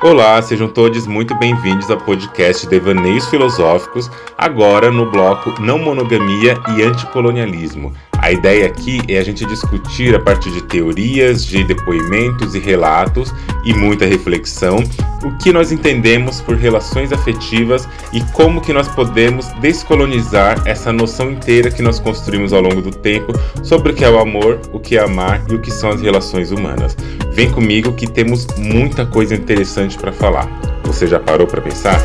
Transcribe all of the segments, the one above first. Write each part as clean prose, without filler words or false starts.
Olá, sejam todos muito bem-vindos ao podcast Devaneios Filosóficos, agora no bloco Não Monogamia e Anticolonialismo. A ideia aqui é a gente discutir a partir de teorias, de depoimentos e relatos e muita reflexão o que nós entendemos por relações afetivas e como que nós podemos descolonizar essa noção inteira que nós construímos ao longo do tempo sobre o que é o amor, o que é amar e o que são as relações humanas. Vem comigo que temos muita coisa interessante para falar. Você já parou para pensar?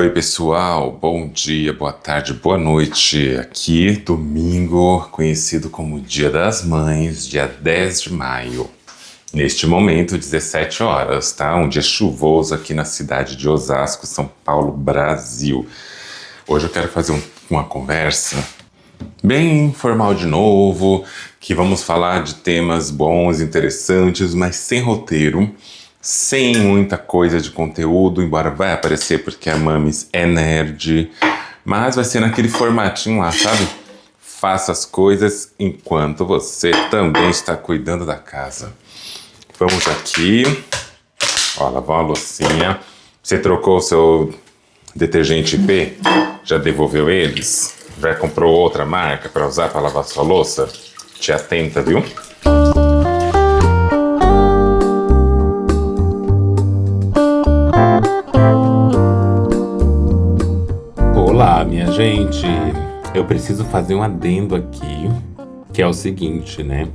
Oi pessoal, bom dia, boa tarde, boa noite. Aqui domingo, conhecido como Dia das Mães, dia 10 de maio. Neste momento, 17 horas, tá? Um dia chuvoso aqui na cidade de Osasco, São Paulo, Brasil. Hoje eu quero fazer uma conversa bem informal de novo, que vamos falar de temas bons, interessantes, mas sem roteiro, sem muita coisa de conteúdo, embora vai aparecer porque a Mamis é nerd, mas vai ser naquele formatinho lá, sabe? Faça as coisas enquanto você também está cuidando da casa. Vamos aqui, ó, lavar uma loucinha. Você trocou o seu detergente IP? Já devolveu eles? Já comprou outra marca para usar para lavar sua louça? Te atenta, viu? Olá, minha gente. Eu preciso fazer um adendo aqui, que é o seguinte, né?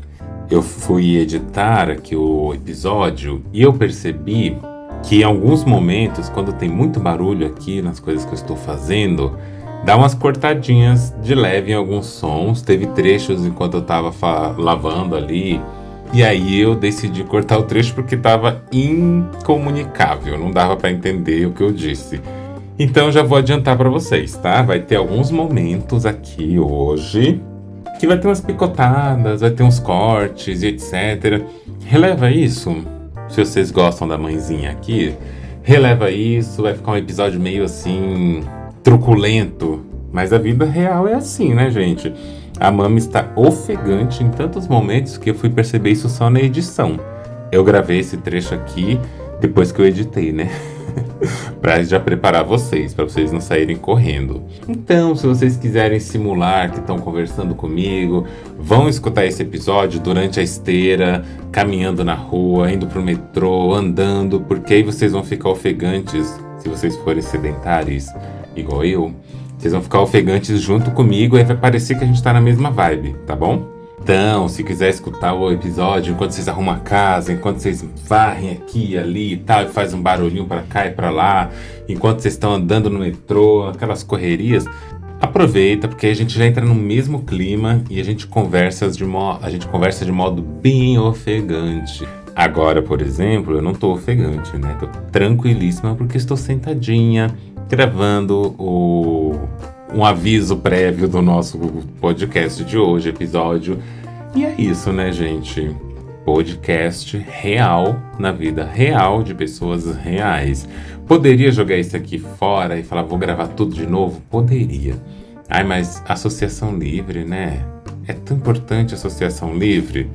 Eu fui editar aqui o episódio e eu percebi que em alguns momentos, quando tem muito barulho aqui nas coisas que eu estou fazendo, dá umas cortadinhas de leve em alguns sons. Teve trechos enquanto eu estava lavando ali, e aí eu decidi cortar o trecho porque estava incomunicável, não dava para entender o que eu disse. Então já vou adiantar para vocês, tá? Vai ter alguns momentos aqui hoje que vai ter umas picotadas, vai ter uns cortes e etc. Releva isso, se vocês gostam da mãezinha aqui, releva isso, vai ficar um episódio meio assim, truculento. Mas a vida real é assim, né, gente? A Mami está ofegante em tantos momentos que eu fui perceber isso só na edição. Eu gravei esse trecho aqui depois que eu editei, né? Pra já preparar vocês, para vocês não saírem correndo. Então, se vocês quiserem simular que estão conversando comigo, vão escutar esse episódio durante a esteira, caminhando na rua, indo pro metrô, andando, porque aí vocês vão ficar ofegantes, se vocês forem sedentários, igual eu, vocês vão ficar ofegantes junto comigo, aí vai parecer que a gente tá na mesma vibe, tá bom? Então, se quiser escutar o episódio enquanto vocês arrumam a casa, enquanto vocês varrem aqui e ali e tal, e faz um barulhinho pra cá e pra lá, enquanto vocês estão andando no metrô, aquelas correrias, aproveita, porque a gente já entra no mesmo clima e a gente conversa de modo bem ofegante. Agora, por exemplo, eu não tô ofegante, né? Tô tranquilíssima porque estou sentadinha, gravando um aviso prévio do nosso podcast de hoje, episódio. E é isso, né, gente? Podcast real, na vida real de pessoas reais. Poderia jogar isso aqui fora e falar, vou gravar tudo de novo? Poderia. Ai, mas associação livre, né? É tão importante a associação livre.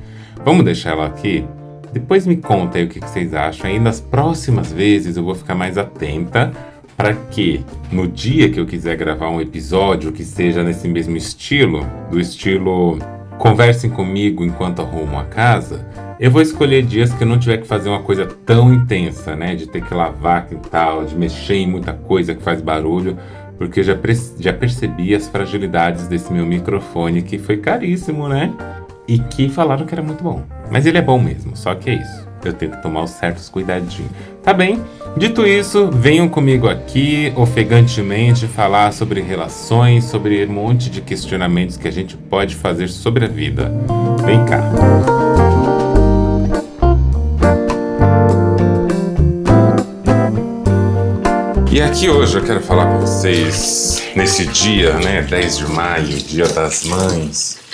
Vamos deixar ela aqui? Depois me conta aí o que vocês acham. Aí nas próximas vezes eu vou ficar mais atenta para que no dia que eu quiser gravar um episódio que seja nesse mesmo estilo, do estilo conversem comigo enquanto arrumo a casa, eu vou escolher dias que eu não tiver que fazer uma coisa tão intensa, né? De ter que lavar e tal, de mexer em muita coisa que faz barulho, porque eu já percebi as fragilidades desse meu microfone, que foi caríssimo, né? E que falaram que era muito bom. Mas ele é bom mesmo, só que é isso. Eu tenho que tomar os certos cuidadinhos. Tá bem? Dito isso, venham comigo aqui, ofegantemente, falar sobre relações, sobre um monte de questionamentos que a gente pode fazer sobre a vida. Vem cá. E aqui hoje eu quero falar com vocês, nesse dia, né, 10 de maio, Dia das Mães.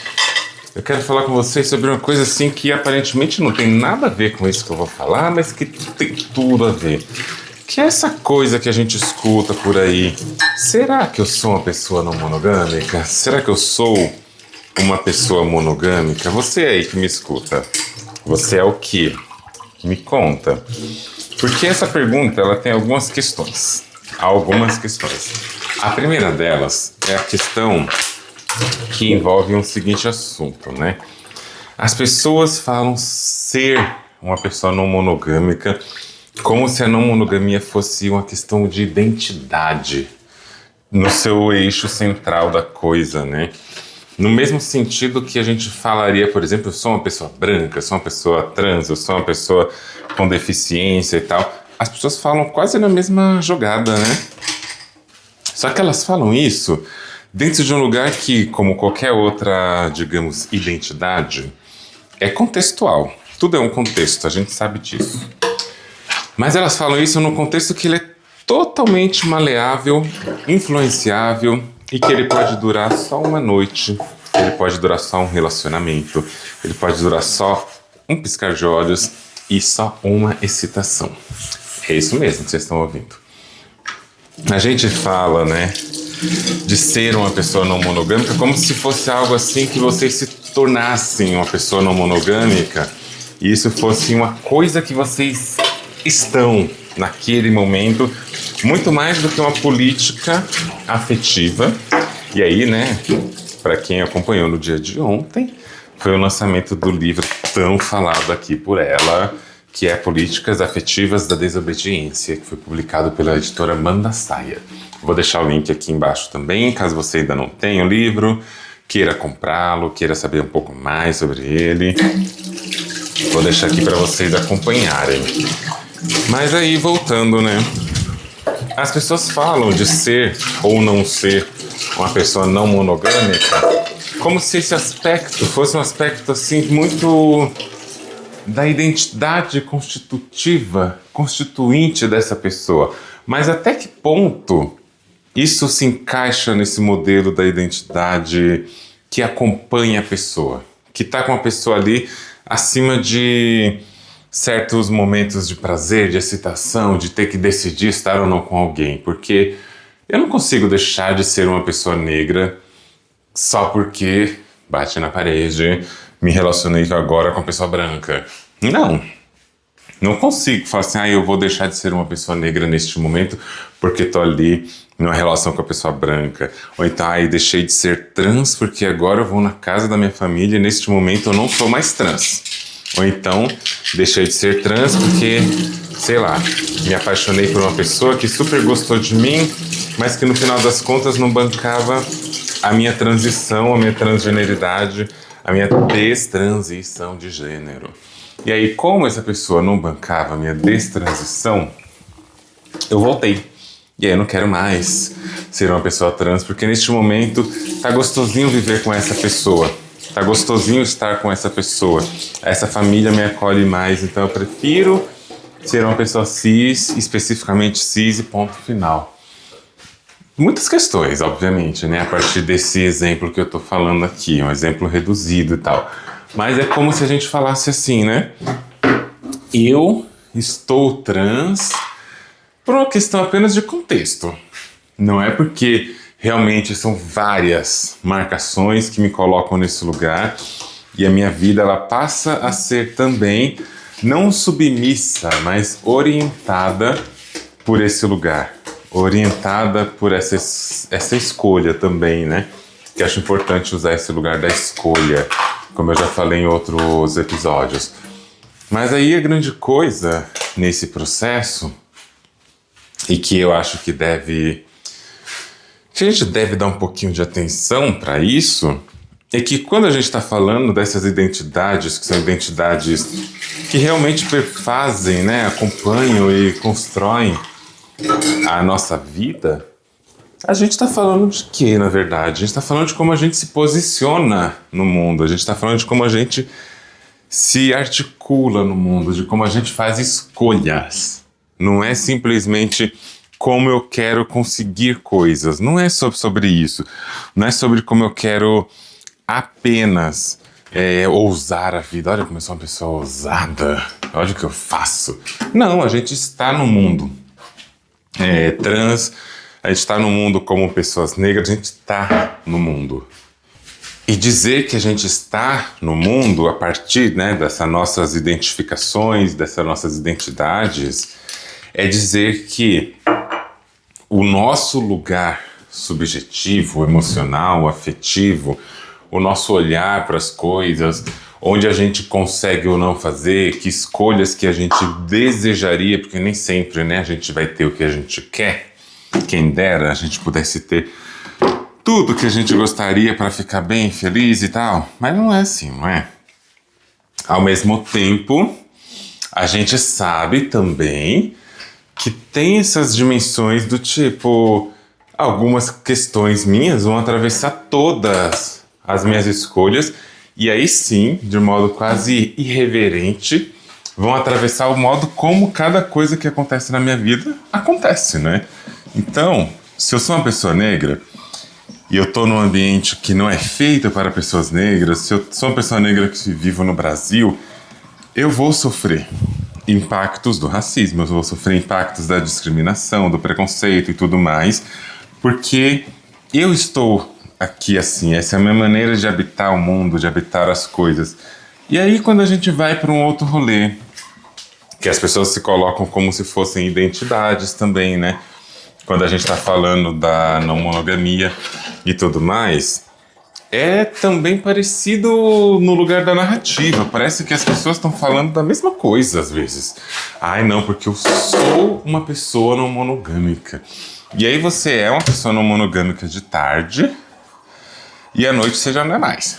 Eu quero falar com vocês sobre uma coisa assim que aparentemente não tem nada a ver com isso que eu vou falar, mas que tem tudo a ver. que é essa coisa que a gente escuta por aí. Será que eu sou uma pessoa não monogâmica? Será que eu sou uma pessoa monogâmica? Você aí que me escuta, você é o quê? Me conta. Porque essa pergunta, ela tem algumas questões. Algumas questões. A primeira delas é a questão que envolve um seguinte assunto, né? As pessoas falam ser uma pessoa não monogâmica como se a não monogamia fosse uma questão de identidade no seu eixo central da coisa, né? No mesmo sentido que a gente falaria, por exemplo, eu sou uma pessoa branca, eu sou uma pessoa trans, eu sou uma pessoa com deficiência e tal. As pessoas falam quase na mesma jogada, né? Só que elas falam isso dentro de um lugar que, como qualquer outra, digamos, identidade, é contextual. Tudo é um contexto, a gente sabe disso. Mas elas falam isso num contexto que ele é totalmente maleável, influenciável e que ele pode durar só uma noite, ele pode durar só um relacionamento, ele pode durar só um piscar de olhos e só uma excitação. É isso mesmo que vocês estão ouvindo. A gente fala, né, de ser uma pessoa não monogâmica como se fosse algo assim que vocês se tornassem uma pessoa não monogâmica e isso fosse uma coisa que vocês estão naquele momento, muito mais do que uma política afetiva. E aí, né, para quem acompanhou no dia de ontem, foi o lançamento do livro tão falado aqui por ela, que é Políticas Afetivas da Desobediência, que foi publicado pela editora Mandaçaia. Vou deixar o link aqui embaixo também, caso você ainda não tenha o livro, queira comprá-lo, queira saber um pouco mais sobre ele. Vou deixar aqui para vocês acompanharem. Mas aí, voltando, né? As pessoas falam de ser ou não ser uma pessoa não monogâmica como se esse aspecto fosse um aspecto, assim, muito da identidade constituinte dessa pessoa. Mas até que ponto isso se encaixa nesse modelo da identidade que acompanha a pessoa? Que está com a pessoa ali acima de certos momentos de prazer, de excitação, de ter que decidir estar ou não com alguém. Porque eu não consigo deixar de ser uma pessoa negra só porque bate na parede, me relacionei agora com uma pessoa branca. Não consigo falar assim, eu vou deixar de ser uma pessoa negra neste momento porque tô ali numa relação com a pessoa branca. Ou então, deixei de ser trans porque agora eu vou na casa da minha família e neste momento eu não sou mais trans. Ou então, deixei de ser trans porque, sei lá, me apaixonei por uma pessoa que super gostou de mim, mas que no final das contas não bancava a minha transição, a minha transgeneridade, a minha destransição de gênero. E aí, como essa pessoa não bancava a minha destransição, eu voltei. E aí eu não quero mais ser uma pessoa trans, porque neste momento tá gostosinho viver com essa pessoa. Tá gostosinho estar com essa pessoa. Essa família me acolhe mais, então eu prefiro ser uma pessoa cis, especificamente cis e ponto final. Muitas questões, obviamente, né? A partir desse exemplo que eu tô falando aqui, um exemplo reduzido e tal. Mas é como se a gente falasse assim, né? Eu estou trans por uma questão apenas de contexto. Não é porque realmente são várias marcações que me colocam nesse lugar e a minha vida ela passa a ser também não submissa, mas orientada por esse lugar. Orientada por essa escolha também, né? Que acho importante usar esse lugar da escolha, como eu já falei em outros episódios. Mas aí a grande coisa nesse processo, e que eu acho que a gente deve dar um pouquinho de atenção para isso, é que quando a gente está falando dessas identidades, que são identidades que realmente perfazem, né, acompanham e constroem a nossa vida, a gente está falando de quê, na verdade? A gente está falando de como a gente se posiciona no mundo, a gente está falando de como a gente se articula no mundo, de como a gente faz escolhas. Não é simplesmente como eu quero conseguir coisas, não é sobre isso. Não é sobre como eu quero apenas ousar a vida. Olha como eu sou uma pessoa ousada, olha o que eu faço. Não, a gente está no mundo. trans, a gente está no mundo como pessoas negras, a gente está no mundo. E dizer que a gente está no mundo a partir, né, dessas nossas identificações, dessas nossas identidades, é dizer que o nosso lugar subjetivo, emocional, afetivo, o nosso olhar para as coisas, onde a gente consegue ou não fazer, que escolhas que a gente desejaria, porque nem sempre, né, a gente vai ter o que a gente quer. Quem dera a gente pudesse ter tudo que a gente gostaria para ficar bem, feliz e tal. Mas não é assim, não é? Ao mesmo tempo, a gente sabe também que tem essas dimensões do tipo, algumas questões minhas vão atravessar todas as minhas escolhas e aí sim, de modo quase irreverente, vão atravessar o modo como cada coisa que acontece na minha vida acontece, né? Então, se eu sou uma pessoa negra e eu tô num ambiente que não é feito para pessoas negras, se eu sou uma pessoa negra que vivo no Brasil, eu vou sofrer impactos do racismo, eu vou sofrer impactos da discriminação, do preconceito e tudo mais, porque eu estou aqui assim, essa é a minha maneira de habitar o mundo, de habitar as coisas. E aí quando a gente vai para um outro rolê, que as pessoas se colocam como se fossem identidades também, né? Quando a gente está falando da não monogamia e tudo mais, é também parecido no lugar da narrativa. Parece que as pessoas estão falando da mesma coisa às vezes. Ai, não, porque eu sou uma pessoa não monogâmica. E aí você é uma pessoa não monogâmica de tarde e à noite você já não é mais.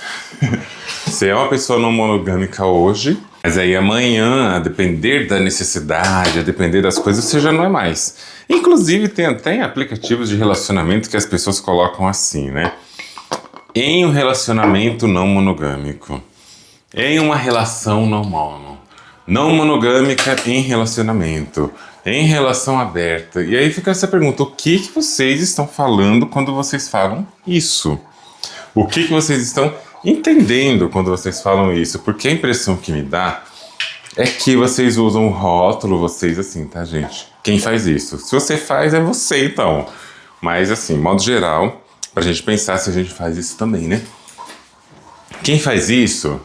Você é uma pessoa não monogâmica hoje, mas aí amanhã, a depender da necessidade, a depender das coisas, você já não é mais. Inclusive tem até aplicativos de relacionamento que as pessoas colocam assim, né? Em um relacionamento não monogâmico, em uma relação não monogâmica em relacionamento, em relação aberta. E aí fica essa pergunta, o que vocês estão falando quando vocês falam isso? O que vocês estão entendendo quando vocês falam isso? Porque a impressão que me dá é que vocês usam o rótulo, vocês assim, tá, gente? Quem faz isso? Se você faz, é você, então. Mas assim, modo geral, pra gente pensar se a gente faz isso também, né? Quem faz isso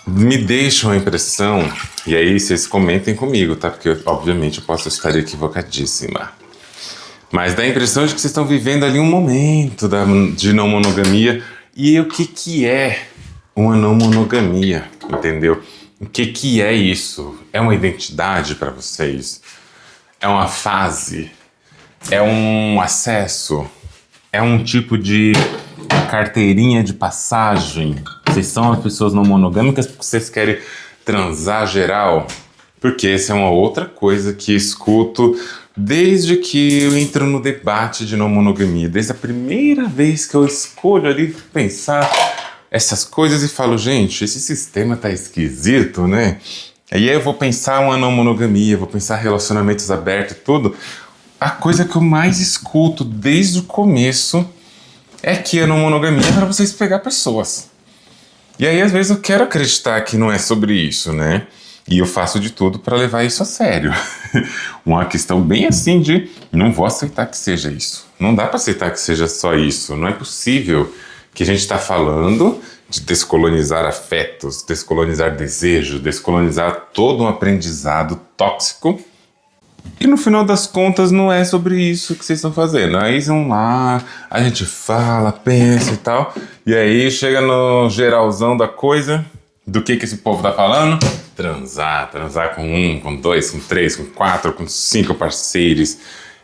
me deixa uma impressão, e aí vocês comentem comigo, tá? Porque obviamente eu posso estar equivocadíssima. Mas dá a impressão de que vocês estão vivendo ali um momento de não monogamia. E o que é uma não monogamia, entendeu? O que é isso? É uma identidade para vocês? É uma fase? É um acesso? É um tipo de carteirinha de passagem? Vocês são as pessoas não monogâmicas porque vocês querem transar geral? Porque essa é uma outra coisa que escuto desde que eu entro no debate de não monogamia. Desde a primeira vez que eu escolho ali pensar essas coisas e falo, gente, esse sistema tá esquisito, né? Aí eu vou pensar uma não monogamia, vou pensar relacionamentos abertos e tudo. A coisa que eu mais escuto desde o começo é que a não monogamia é para vocês pegar pessoas. E aí às vezes eu quero acreditar que não é sobre isso, né? E eu faço de tudo para levar isso a sério. Uma questão bem assim de não vou aceitar que seja isso. Não dá para aceitar que seja só isso. Não é possível que a gente está falando de descolonizar afetos, descolonizar desejo, descolonizar todo um aprendizado tóxico. E no final das contas não é sobre isso que vocês estão fazendo. Aí vão lá, a gente fala, pensa e tal. E aí chega no geralzão da coisa. Do que esse povo tá falando? Transar com um, com dois, com três, com quatro, com cinco parceiros.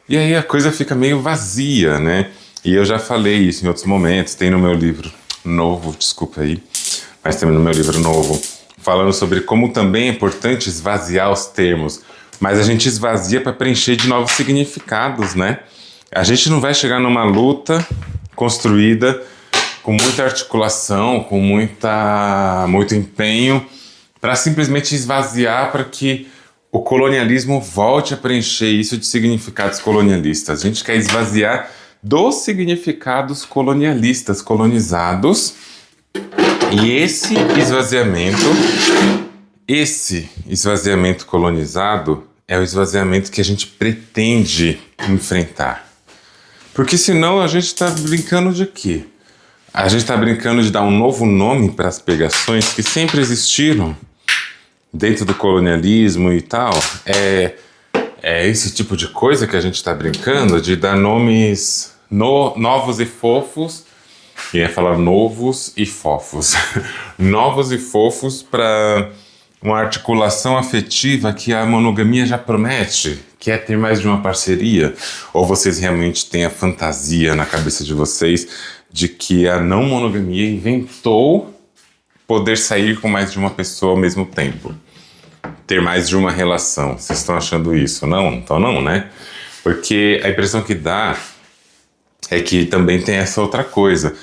E aí a coisa fica meio vazia, né? E eu já falei isso em outros momentos, tem no meu livro novo, desculpa aí, mas tem no meu livro novo, falando sobre como também é importante esvaziar os termos, mas a gente esvazia para preencher de novos significados, né? A gente não vai chegar numa luta construída com muita articulação, com muito empenho, para simplesmente esvaziar para que o colonialismo volte a preencher isso de significados colonialistas. A gente quer esvaziar dos significados colonialistas, colonizados, e esse esvaziamento colonizado é o esvaziamento que a gente pretende enfrentar. Porque senão a gente está brincando de quê? A gente está brincando de dar um novo nome para as pegações que sempre existiram dentro do colonialismo e tal. É esse tipo de coisa que a gente está brincando, de dar nomes novos e fofos. E ia falar novos e fofos. Novos e fofos para uma articulação afetiva que a monogamia já promete, que é ter mais de uma parceria. Ou vocês realmente têm a fantasia na cabeça de vocês de que a não monogamia inventou poder sair com mais de uma pessoa ao mesmo tempo. Ter mais de uma relação. Vocês estão achando isso? Não? Então não, né? Porque a impressão que dá é que também tem essa outra coisa.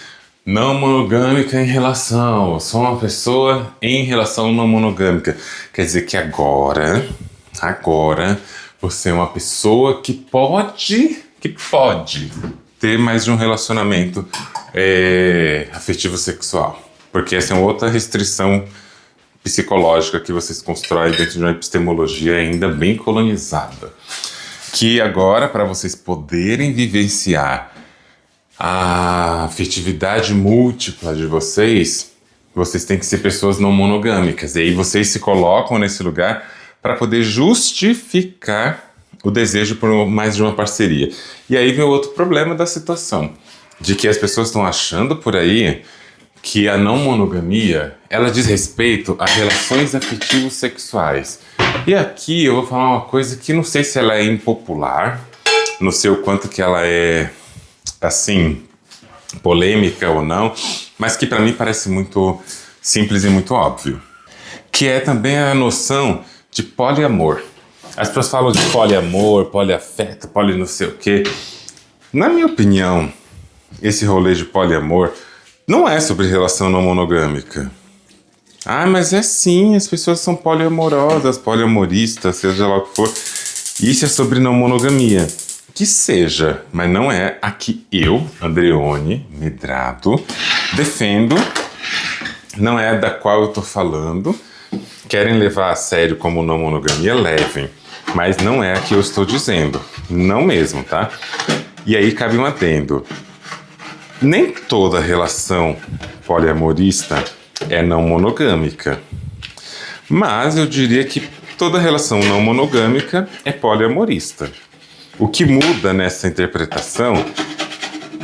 Não monogâmica em relação. Eu sou uma pessoa em relação não monogâmica. Quer dizer que agora você é uma pessoa que pode ter mais de um relacionamento afetivo sexual. Porque essa é uma outra restrição psicológica que vocês constroem dentro de uma epistemologia ainda bem colonizada. Que agora, para vocês poderem vivenciar a afetividade múltipla de vocês têm que ser pessoas não monogâmicas. E aí vocês se colocam nesse lugar para poder justificar o desejo por mais de uma parceria. E aí vem o outro problema da situação, de que as pessoas estão achando por aí que a não monogamia, ela diz respeito a relações afetivos sexuais. E aqui eu vou falar uma coisa que não sei se ela é impopular, não sei o quanto que ela é, assim, polêmica ou não, mas que para mim parece muito simples e muito óbvio. Que é também a noção de poliamor. As pessoas falam de poliamor, poliafeto, poli não sei o quê. Na minha opinião, esse rolê de poliamor não é sobre relação não monogâmica. Ah, mas é sim, as pessoas são poliamorosas, poliamoristas, seja lá o que for. Isso é sobre não monogamia. Que seja, mas não é a que eu, Andreone Medrado, defendo, não é da qual eu tô falando. Querem levar a sério como não monogamia, levem. Mas não é a que eu estou dizendo. Não mesmo, tá? E aí cabe um adendo. Nem toda relação poliamorista é não monogâmica. Mas eu diria que toda relação não monogâmica é poliamorista. O que muda nessa interpretação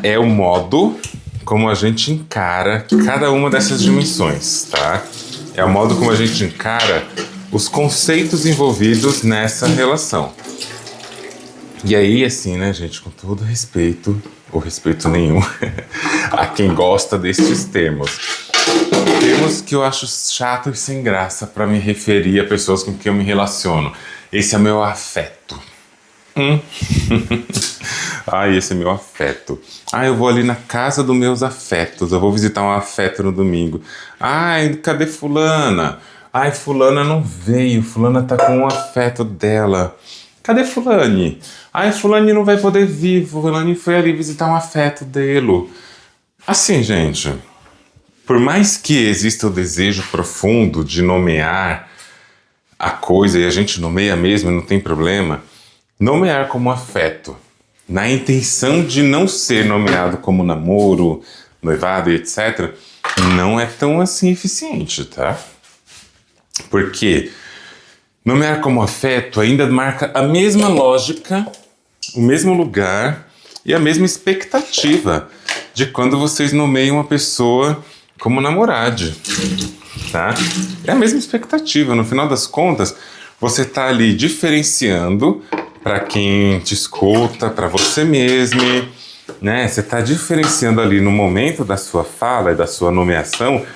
é o modo como a gente encara cada uma dessas dimensões, tá? É o modo como a gente encara os conceitos envolvidos nessa relação. E aí, assim, né, gente, com todo respeito, ou respeito nenhum, a quem gosta destes termos. Termos que eu acho chato e sem graça para me referir a pessoas com quem eu me relaciono. Esse é meu afeto. Ai, esse é meu afeto. Ah, eu vou ali na casa dos meus afetos. Eu vou visitar um afeto no domingo. Ai, cadê fulana? Ai, fulana não veio. Fulana tá com um afeto dela. Cadê fulane? Ai, fulane não vai poder vir. Fulane foi ali visitar um afeto dele. Assim, gente, por mais que exista o desejo profundo de nomear a coisa, e a gente nomeia mesmo, não tem problema, nomear como afeto, na intenção de não ser nomeado como namoro, noivado e etc., não é tão assim eficiente, tá? Porque nomear como afeto ainda marca a mesma lógica, o mesmo lugar e a mesma expectativa de quando vocês nomeiam uma pessoa como namorade, tá? É a mesma expectativa. No final das contas, você tá ali diferenciando para quem te escuta, para você mesmo, né? Você tá diferenciando ali no momento da sua fala e da sua nomeação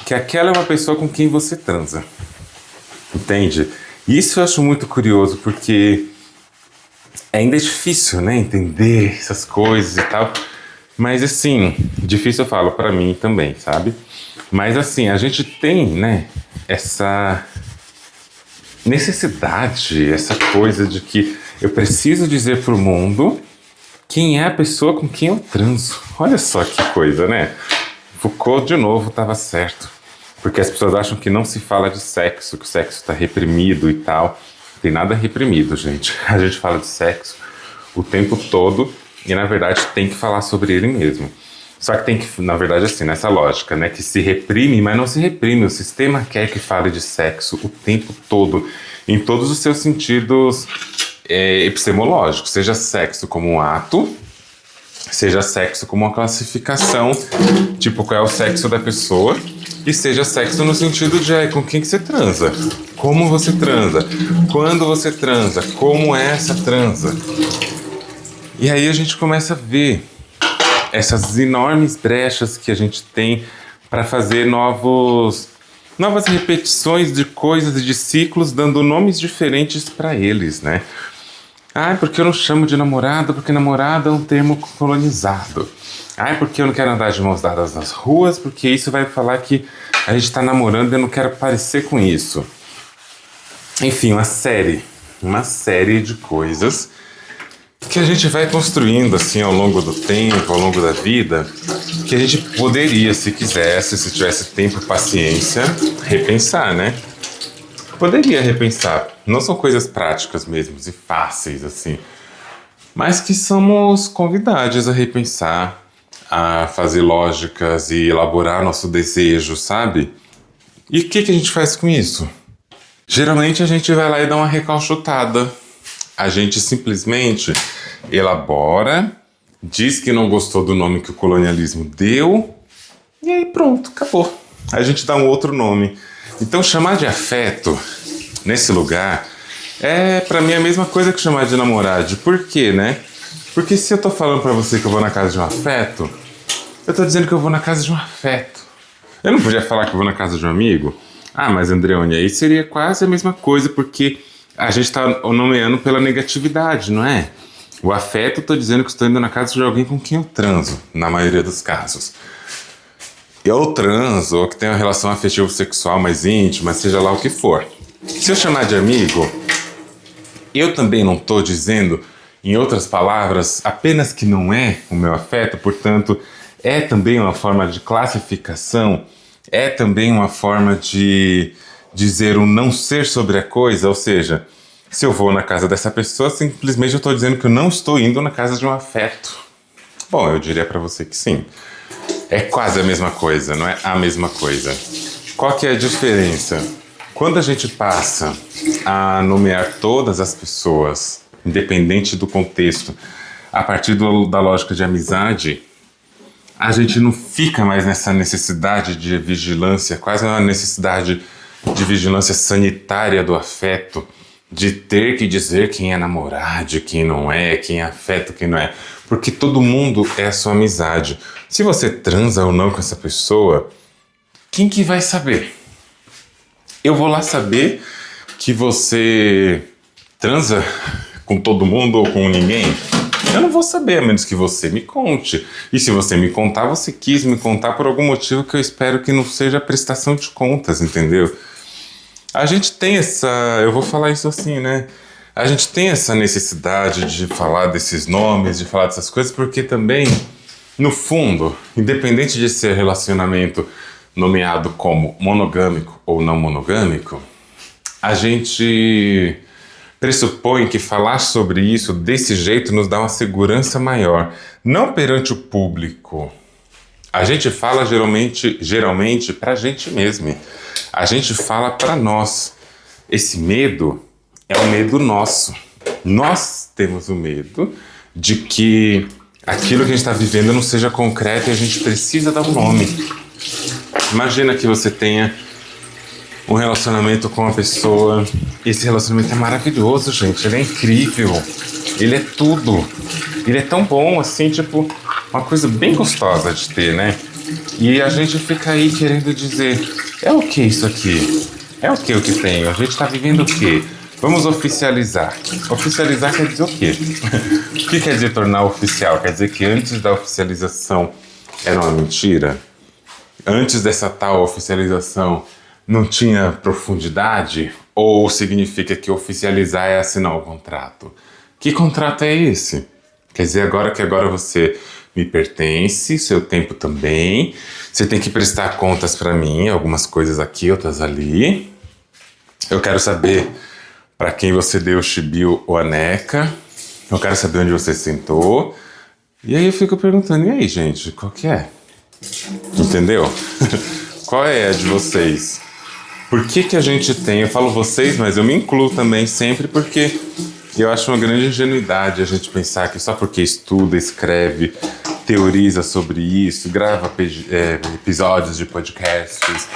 que aquela é uma pessoa com quem você transa. Entende? Isso eu acho muito curioso, porque ainda é difícil, né, entender essas coisas e tal. Mas assim, difícil eu falo pra mim também, sabe? Mas assim, a gente tem, né, essa necessidade, essa coisa de que eu preciso dizer pro mundo quem é a pessoa com quem eu transo. Olha só que coisa, né? Foucault, de novo, estava certo. Porque as pessoas acham que não se fala de sexo, que o sexo está reprimido e tal. tem nada reprimido, gente. A gente fala de sexo o tempo todo e, na verdade, tem que falar sobre ele mesmo. Só que tem que, na verdade, assim, nessa lógica, né? Que se reprime, mas não se reprime. O sistema quer que fale de sexo o tempo todo, em todos os seus sentidos epistemológicos. Seja sexo como um ato, seja sexo como uma classificação, tipo, qual é o sexo da pessoa, e seja sexo no sentido de com quem que você transa, como você transa, quando você transa, como é essa transa. E aí a gente começa a ver essas enormes brechas que a gente tem para fazer novas repetições de coisas e de ciclos, dando nomes diferentes para eles, né? Porque eu não chamo de namorado, porque namorado é um termo colonizado. Porque eu não quero andar de mãos dadas nas ruas, porque isso vai falar que a gente tá namorando e eu não quero parecer com isso. Enfim, uma série de coisas que a gente vai construindo assim ao longo do tempo, ao longo da vida, que a gente poderia, se quisesse, se tivesse tempo e paciência, repensar, né? Poderia repensar. Não são coisas práticas mesmo e fáceis, assim. Mas que somos convidados a repensar, a fazer lógicas e elaborar nosso desejo, sabe? E o que a gente faz com isso? Geralmente a gente vai lá e dá uma recalchutada. A gente simplesmente elabora, diz que não gostou do nome que o colonialismo deu, e aí pronto, acabou. A gente dá um outro nome. Então chamar de afeto, nesse lugar, é pra mim a mesma coisa que chamar de namorado. Por quê, né? Porque se eu tô falando pra você que eu vou na casa de um afeto, eu tô dizendo que eu vou na casa de um afeto. Eu não podia falar que eu vou na casa de um amigo? Mas Andreone, aí seria quase a mesma coisa, porque a gente tá nomeando pela negatividade, não é? O afeto, eu tô dizendo que estou indo na casa de alguém com quem eu transo, na maioria dos casos. Eu transo, ou que tem uma relação afetivo-sexual mais íntima, seja lá o que for. Se eu chamar de amigo, eu também não estou dizendo, em outras palavras, apenas que não é o meu afeto, portanto, é também uma forma de classificação, é também uma forma de dizer um não ser sobre a coisa, ou seja, se eu vou na casa dessa pessoa, simplesmente eu estou dizendo que eu não estou indo na casa de um afeto. Bom, eu diria para você que sim. É quase a mesma coisa, não é a mesma coisa. Qual que é a diferença? Quando a gente passa a nomear todas as pessoas, independente do contexto, a partir da lógica de amizade, a gente não fica mais nessa necessidade de vigilância, quase uma necessidade de vigilância sanitária do afeto, de ter que dizer quem é namorado, quem não é, quem é afeto, quem não é. Porque todo mundo é a sua amizade. Se você transa ou não com essa pessoa, quem que vai saber? Eu vou lá saber que você transa com todo mundo ou com ninguém? Eu não vou saber, a menos que você me conte. E se você me contar, você quis me contar por algum motivo que eu espero que não seja prestação de contas, entendeu? A gente tem eu vou falar isso assim, né? A gente tem essa necessidade de falar desses nomes, de falar dessas coisas, porque também, no fundo, independente de ser relacionamento nomeado como monogâmico ou não monogâmico, a gente pressupõe que falar sobre isso desse jeito nos dá uma segurança maior, não perante o público. A gente fala geralmente pra gente mesmo. A gente fala pra nós. Esse medo é um medo nosso. Nós temos o medo de que aquilo que a gente está vivendo não seja concreto e a gente precisa dar um nome. Imagina que você tenha um relacionamento com uma pessoa. Esse relacionamento é maravilhoso, gente. Ele é incrível. Ele é tudo. Ele é tão bom, assim, tipo, uma coisa bem gostosa de ter, né? E a gente fica aí querendo dizer, é o que isso aqui? É o que eu que tenho? A gente tá vivendo o quê? Vamos oficializar. Oficializar quer dizer o quê? O que quer dizer tornar oficial? Quer dizer que antes da oficialização era uma mentira? Antes dessa tal oficialização não tinha profundidade? Ou significa que oficializar é assinar o contrato? Que contrato é esse? Quer dizer que agora você me pertence, seu tempo também, você tem que prestar contas para mim, algumas coisas aqui, outras ali. Eu quero saber para quem você deu o chibiu ou a neca. Eu quero saber onde você sentou. E aí eu fico perguntando, e aí, gente, qual que é? Entendeu? Qual é a de vocês? Por que que a gente tem... Eu falo vocês, mas eu me incluo também sempre porque eu acho uma grande ingenuidade a gente pensar que só porque estuda, escreve, teoriza sobre isso, grava episódios de podcasts,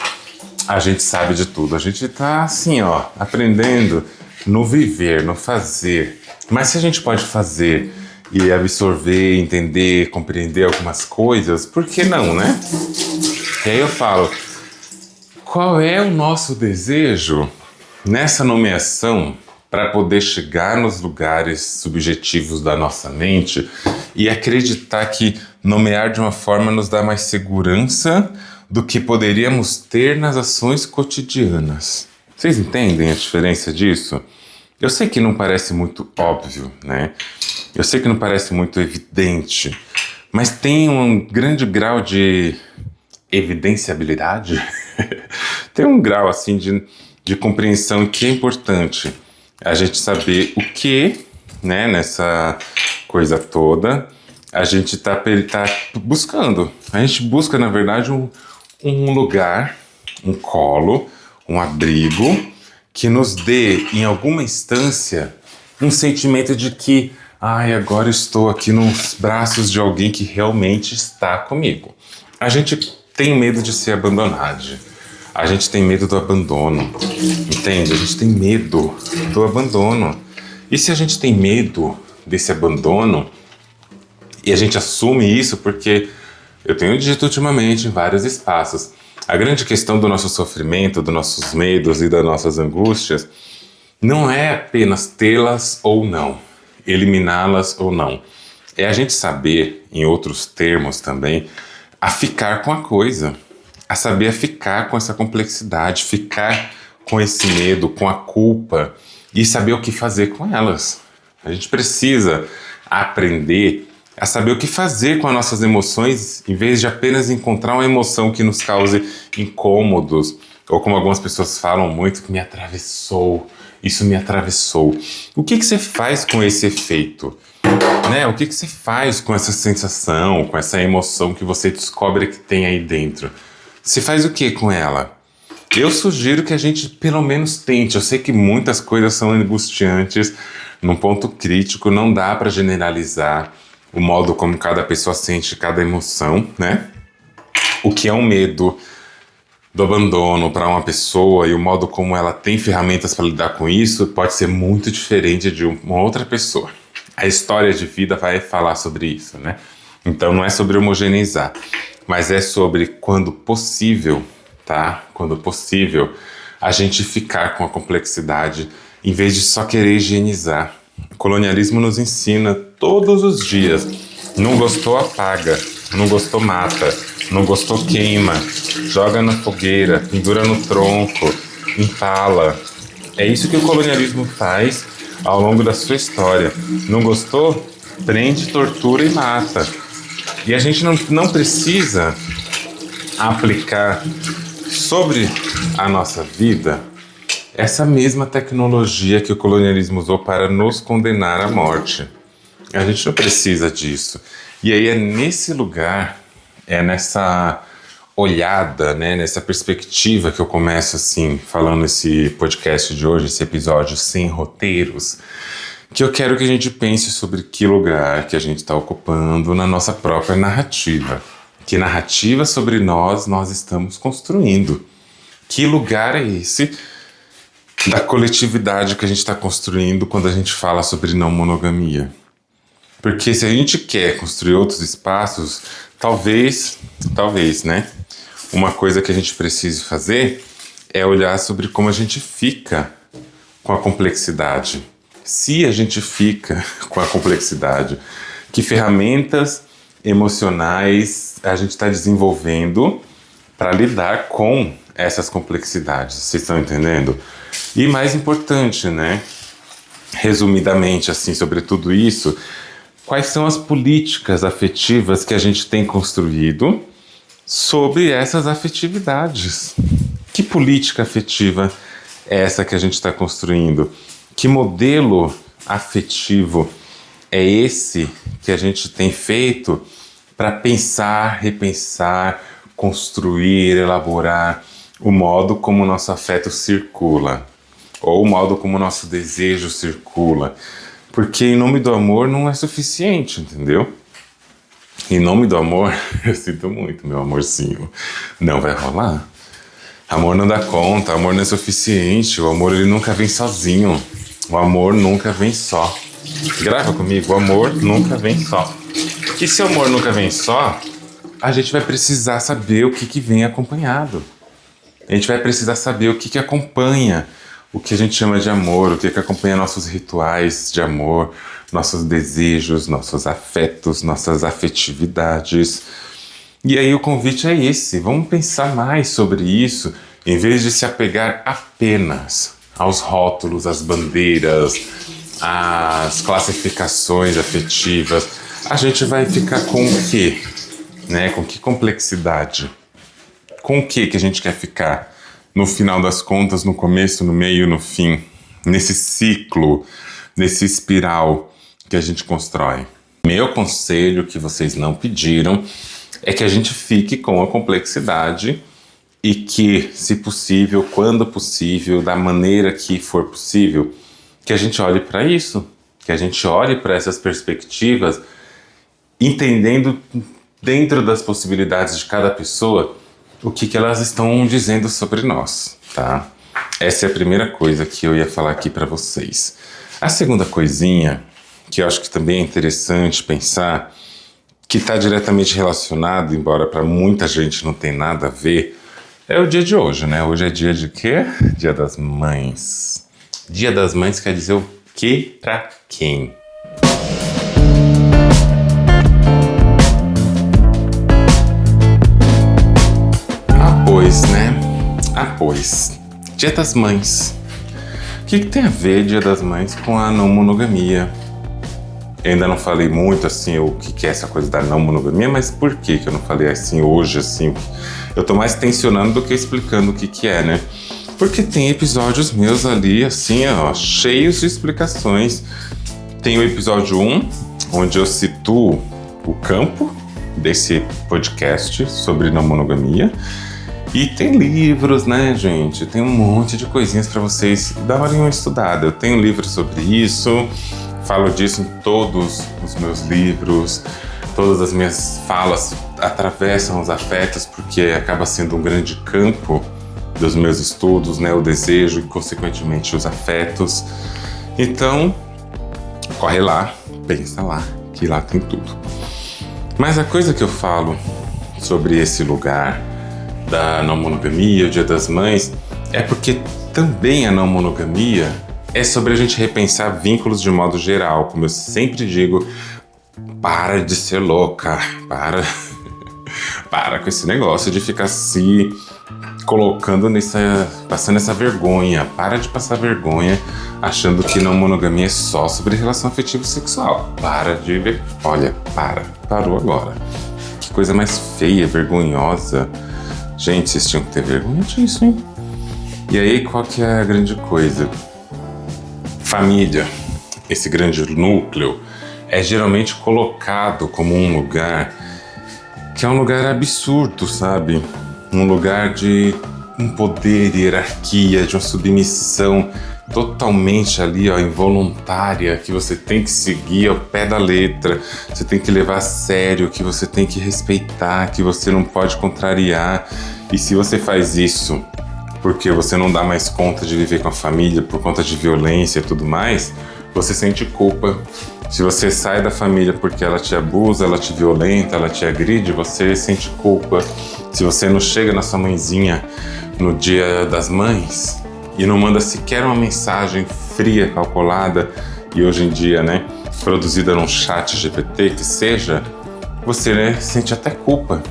a gente sabe de tudo. A gente tá assim, ó, aprendendo no viver, no fazer. Mas se a gente pode fazer e absorver, entender, compreender algumas coisas, por que não, né? E aí eu falo, qual é o nosso desejo nessa nomeação para poder chegar nos lugares subjetivos da nossa mente e acreditar que nomear de uma forma nos dá mais segurança do que poderíamos ter nas ações cotidianas? Vocês entendem a diferença disso? Eu sei que não parece muito óbvio, né? Eu sei que não parece muito evidente, mas tem um grande grau de evidenciabilidade. Tem um grau assim de compreensão que é importante a gente saber o que, né, nessa coisa toda, a gente tá buscando. A gente busca, na verdade, um lugar, um colo, um abrigo que nos dê, em alguma instância, um sentimento de que, ai, agora estou aqui nos braços de alguém que realmente está comigo. A gente tem medo de ser abandonado. A gente tem medo do abandono, entende? A gente tem medo do abandono. E se a gente tem medo desse abandono, e a gente assume isso porque eu tenho dito ultimamente em vários espaços, a grande questão do nosso sofrimento, dos nossos medos e das nossas angústias não é apenas tê-las ou não, eliminá-las ou não. É a gente saber, em outros termos também, a ficar com a coisa, a saber ficar com essa complexidade, ficar com esse medo, com a culpa e saber o que fazer com elas. A gente precisa aprender a saber o que fazer com as nossas emoções em vez de apenas encontrar uma emoção que nos cause incômodos ou como algumas pessoas falam muito, que me atravessou, isso me atravessou. O que você faz com esse efeito? Né? O que você faz com essa sensação, com essa emoção que você descobre que tem aí dentro? Você faz o que com ela? Eu sugiro que a gente pelo menos tente. Eu sei que muitas coisas são angustiantes, num ponto crítico, não dá para generalizar o modo como cada pessoa sente cada emoção, né? O que é um medo do abandono para uma pessoa e o modo como ela tem ferramentas para lidar com isso pode ser muito diferente de uma outra pessoa. A história de vida vai falar sobre isso, né? Então não é sobre homogeneizar, mas é sobre quando possível, tá? Quando possível, a gente ficar com a complexidade em vez de só querer higienizar. O colonialismo nos ensina todos os dias. Não gostou, apaga. Não gostou, mata. Não gostou, queima. Joga na fogueira, pendura no tronco, empala. É isso que o colonialismo faz ao longo da sua história. Não gostou? Prende, tortura e mata. E a gente não precisa aplicar sobre a nossa vida essa mesma tecnologia que o colonialismo usou para nos condenar à morte. A gente não precisa disso. E aí é nesse lugar, é nessa olhada, né, nessa perspectiva que eu começo assim, falando esse podcast de hoje, esse episódio sem roteiros, que eu quero que a gente pense sobre que lugar que a gente está ocupando na nossa própria narrativa. Que narrativa sobre nós estamos construindo. Que lugar é esse da coletividade que a gente está construindo quando a gente fala sobre não monogamia? Porque se a gente quer construir outros espaços, talvez, né? Uma coisa que a gente precise fazer é olhar sobre como a gente fica com a complexidade. Se a gente fica com a complexidade, que ferramentas emocionais a gente está desenvolvendo para lidar com essas complexidades? Vocês estão entendendo? E mais importante, né? Resumidamente, assim, sobre tudo isso, quais são as políticas afetivas que a gente tem construído sobre essas afetividades? Que política afetiva é essa que a gente está construindo? Que modelo afetivo é esse que a gente tem feito para pensar, repensar, construir, elaborar o modo como o nosso afeto circula, ou o modo como o nosso desejo circula? Porque em nome do amor não é suficiente, entendeu? Em nome do amor, eu sinto muito, meu amorzinho, não vai rolar. Amor não dá conta, amor não é suficiente, o amor ele nunca vem sozinho, o amor nunca vem só. Grava comigo, o amor nunca vem só. E se o amor nunca vem só, a gente vai precisar saber o que vem acompanhado. A gente vai precisar saber o que acompanha o que a gente chama de amor, o que acompanha nossos rituais de amor, nossos desejos, nossos afetos, nossas afetividades. E aí o convite é esse, vamos pensar mais sobre isso, em vez de se apegar apenas aos rótulos, às bandeiras, às classificações afetivas. A gente vai ficar com o quê? Né? Com que complexidade? Com o que a gente quer ficar? No final das contas, no começo, no meio, no fim, nesse ciclo, nesse espiral que a gente constrói. Meu conselho, que vocês não pediram, é que a gente fique com a complexidade e que, se possível, quando possível, da maneira que for possível, que a gente olhe para isso, que a gente olhe para essas perspectivas, entendendo dentro das possibilidades de cada pessoa o que elas estão dizendo sobre nós, tá? Essa é a primeira coisa que eu ia falar aqui para vocês. A segunda coisinha, que eu acho que também é interessante pensar, que está diretamente relacionado, embora para muita gente não tenha nada a ver, é o dia de hoje, né? Hoje é dia de quê? Dia das Mães. Dia das Mães quer dizer o quê para quem? Pois, Dia das Mães. O que tem a ver Dia das Mães com a não monogamia? Eu ainda não falei muito assim o que é essa coisa da não monogamia, mas por que eu não falei assim hoje, assim? Eu tô mais tensionando do que explicando o que é, né? Porque tem episódios meus ali, assim, ó, cheios de explicações. Tem o episódio 1, onde eu situo o campo desse podcast sobre não monogamia. E tem livros, né, gente? Tem um monte de coisinhas para vocês darem uma estudada. Eu tenho um livro sobre isso, falo disso em todos os meus livros, todas as minhas falas atravessam os afetos, porque acaba sendo um grande campo dos meus estudos, né? O desejo e, consequentemente, os afetos. Então, corre lá, pensa lá, que lá tem tudo. Mas a coisa que eu falo sobre esse lugar da não monogamia, o Dia das Mães, é porque também a não monogamia é sobre a gente repensar vínculos de modo geral. Como eu sempre digo, para de ser louca, para com esse negócio de ficar se colocando passando essa vergonha. Para de passar vergonha achando que não monogamia é só sobre relação afetiva e sexual. Para de ver, olha, parou agora. Que coisa mais feia, vergonhosa. Gente, vocês tinham que ter vergonha disso, hein? E aí, qual que é a grande coisa? Família, esse grande núcleo, é geralmente colocado como um lugar que é um lugar absurdo, sabe? Um lugar de um poder, hierarquia, de uma submissão totalmente ali, ó, involuntária, que você tem que seguir ao pé da letra, você tem que levar a sério, que você tem que respeitar, que você não pode contrariar. E se você faz isso porque você não dá mais conta de viver com a família por conta de violência e tudo mais, você sente culpa. Se você sai da família porque ela te abusa, ela te violenta, ela te agride, você sente culpa. Se você não chega na sua mãezinha no Dia das Mães e não manda sequer uma mensagem fria, calculada, e hoje em dia, né, produzida num chat GPT que seja, você, né, sente até culpa.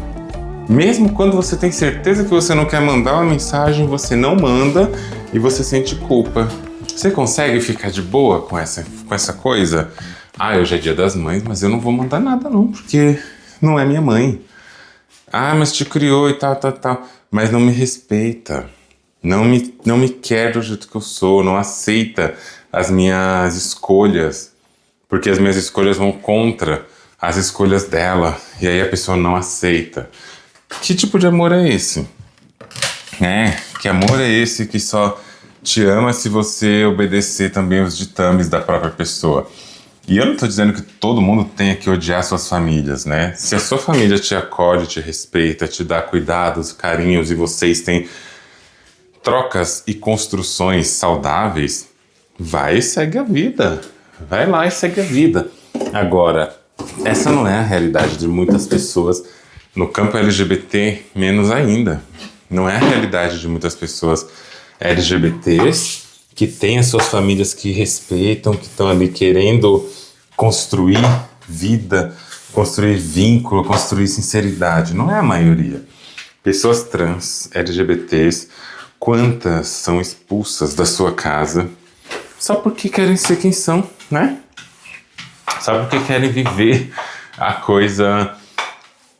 Mesmo quando você tem certeza que você não quer mandar uma mensagem, você não manda e você sente culpa. Você consegue ficar de boa com essa coisa? Ah, hoje é Dia das Mães, mas eu não vou mandar nada não, porque não é minha mãe. Ah, mas te criou e tal. Mas não me respeita. Não me quer do jeito que eu sou, não aceita as minhas escolhas, porque as minhas escolhas vão contra as escolhas dela, e aí a pessoa não aceita. Que tipo de amor é esse? Que amor é esse que só te ama se você obedecer também os ditames da própria pessoa? E eu não tô dizendo que todo mundo tenha que odiar suas famílias, né? Se a sua família te acolhe, te respeita, te dá cuidados, carinhos, e vocês têm trocas e construções saudáveis, vai e segue a vida. Vai lá e segue a vida. Agora, essa não é a realidade de muitas pessoas no campo LGBT, menos ainda. Não é a realidade de muitas pessoas LGBTs que têm as suas famílias que respeitam, que estão ali querendo construir vida, construir vínculo, construir sinceridade. Não é a maioria. Pessoas trans, LGBTs, quantas são expulsas da sua casa só porque querem ser quem são, né? Só porque querem viver a coisa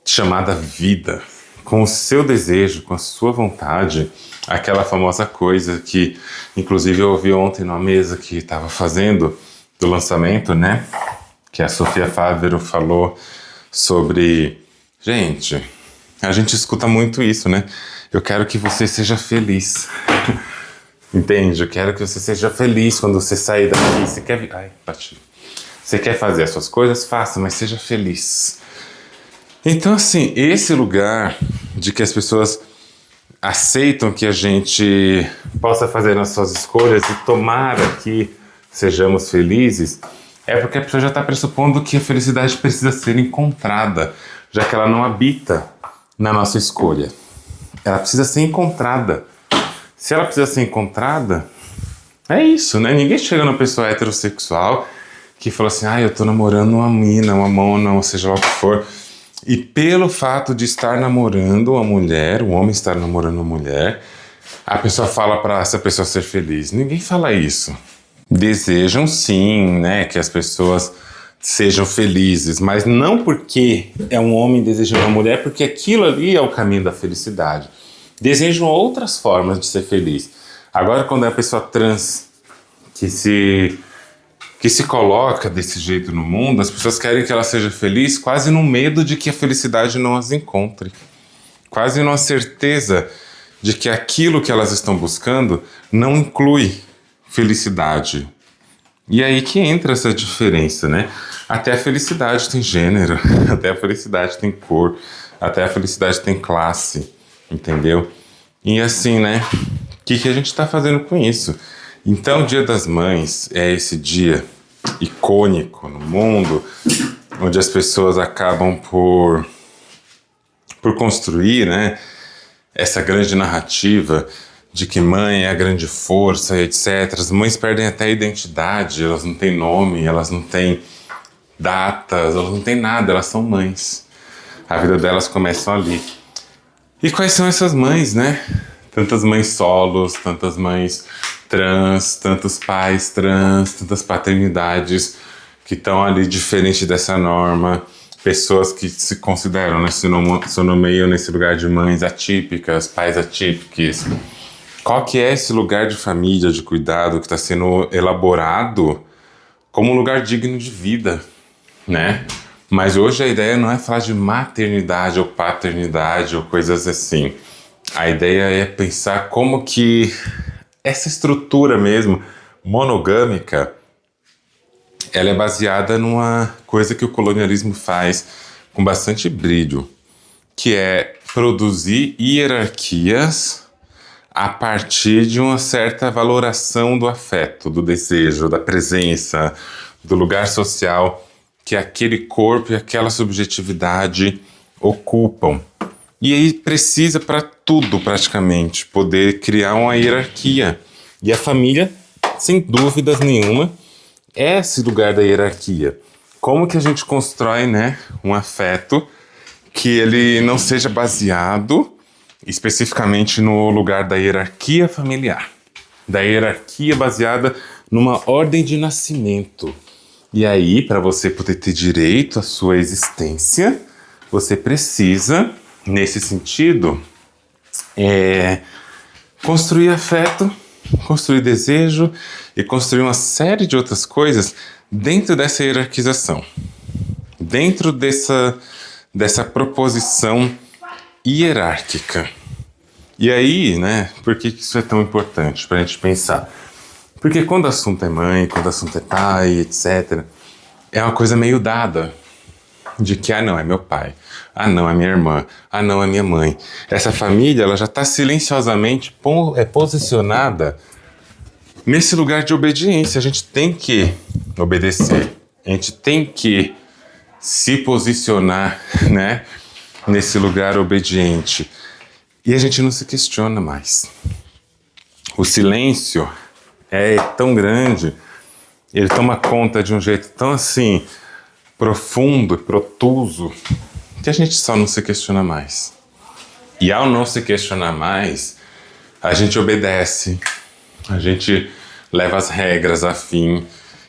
chamada vida, com o seu desejo, com a sua vontade, aquela famosa coisa que, inclusive, eu ouvi ontem numa mesa que estava fazendo do lançamento, né? Que a Sofia Fávero falou sobre... Gente, a gente escuta muito isso, né? Eu quero que você seja feliz. Entende? Eu quero que você seja feliz quando você sair daqui. Você quer... Ai, bati. Você quer fazer as suas coisas? Faça, mas seja feliz. Então, assim, esse lugar de que as pessoas aceitam que a gente possa fazer as suas escolhas e tomara que sejamos felizes, é porque a pessoa já está pressupondo que a felicidade precisa ser encontrada, já que ela não habita na nossa escolha. Ela precisa ser encontrada. Se ela precisa ser encontrada, é isso, né? Ninguém chega numa pessoa heterossexual que fala assim, eu tô namorando uma mina, uma mona, ou seja lá o que for. E pelo fato de estar namorando uma mulher, o homem estar namorando uma mulher, a pessoa fala para essa pessoa ser feliz. Ninguém fala isso. Desejam sim, né, que as pessoas sejam felizes, mas não porque é um homem desejando uma mulher, porque aquilo ali é o caminho da felicidade. Desejam outras formas de ser feliz. Agora, quando é a pessoa trans que se coloca desse jeito no mundo, as pessoas querem que ela seja feliz quase no medo de que a felicidade não as encontre. Quase numa certeza de que aquilo que elas estão buscando não inclui felicidade. E aí que entra essa diferença, né? Até a felicidade tem gênero, até a felicidade tem cor, até a felicidade tem classe, entendeu? E assim, né? O que a gente está fazendo com isso? Então, o Dia das Mães é esse dia icônico no mundo, onde as pessoas acabam por construir, né, essa grande narrativa de que mãe é a grande força, etc. As mães perdem até a identidade, elas não têm nome, elas não têm datas, elas não têm nada, elas são mães. A vida delas começa ali. E quais são essas mães, né? Tantas mães solos, tantas mães trans, tantos pais trans, tantas paternidades que estão ali diferente dessa norma, pessoas que se consideram, né, se nomeiam nesse lugar de mães atípicas, pais atípicos. Qual que é esse lugar de família, de cuidado que está sendo elaborado como um lugar digno de vida, né? Mas hoje a ideia não é falar de maternidade ou paternidade ou coisas assim. A ideia é pensar como que essa estrutura mesmo, monogâmica, ela é baseada numa coisa que o colonialismo faz com bastante brilho, que é produzir hierarquias a partir de uma certa valoração do afeto, do desejo, da presença, do lugar social que aquele corpo e aquela subjetividade ocupam. E aí precisa para tudo praticamente poder criar uma hierarquia. E a família, sem dúvidas nenhuma, é esse lugar da hierarquia. Como que a gente constrói, né, um afeto que ele não seja baseado especificamente no lugar da hierarquia familiar, da hierarquia baseada numa ordem de nascimento. E aí, para você poder ter direito à sua existência, você precisa, nesse sentido, construir afeto construir desejo e construir uma série de outras coisas dentro dessa hierarquização, dentro dessa proposição hierárquica. E aí, né, por que isso é tão importante pra gente pensar? Porque quando o assunto é mãe, quando o assunto é pai, etc., é uma coisa meio dada, de que, não, é meu pai, não, é minha irmã, não, é minha mãe. Essa família, ela já está silenciosamente posicionada nesse lugar de obediência. A gente tem que obedecer, a gente tem que se posicionar, né, nesse lugar obediente. E a gente não se questiona mais. O silêncio é tão grande, ele toma conta de um jeito tão assim, profundo e protuso, que a gente só não se questiona mais. E ao não se questionar mais, a gente obedece, a gente leva as regras a fim.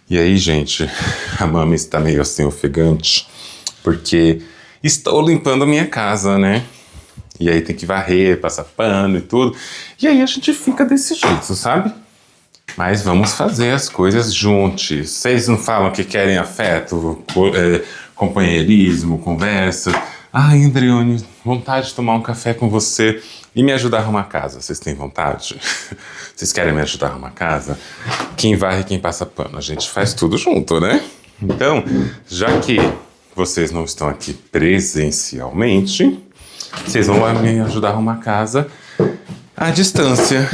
E aí, gente, a mami está meio assim ofegante, porque estou limpando a minha casa, né? E aí tem que varrer, passar pano e tudo. E aí a gente fica desse jeito, sabe? Mas vamos fazer as coisas juntos. Vocês não falam que querem afeto, companheirismo, conversa? Andreone, vontade de tomar um café com você e me ajudar a arrumar a casa. Vocês têm vontade? Vocês querem me ajudar a arrumar a casa? Quem varre e quem passa pano. A gente faz tudo junto, né? Então, já que vocês não estão aqui presencialmente, vocês vão me ajudar a arrumar a casa à distância.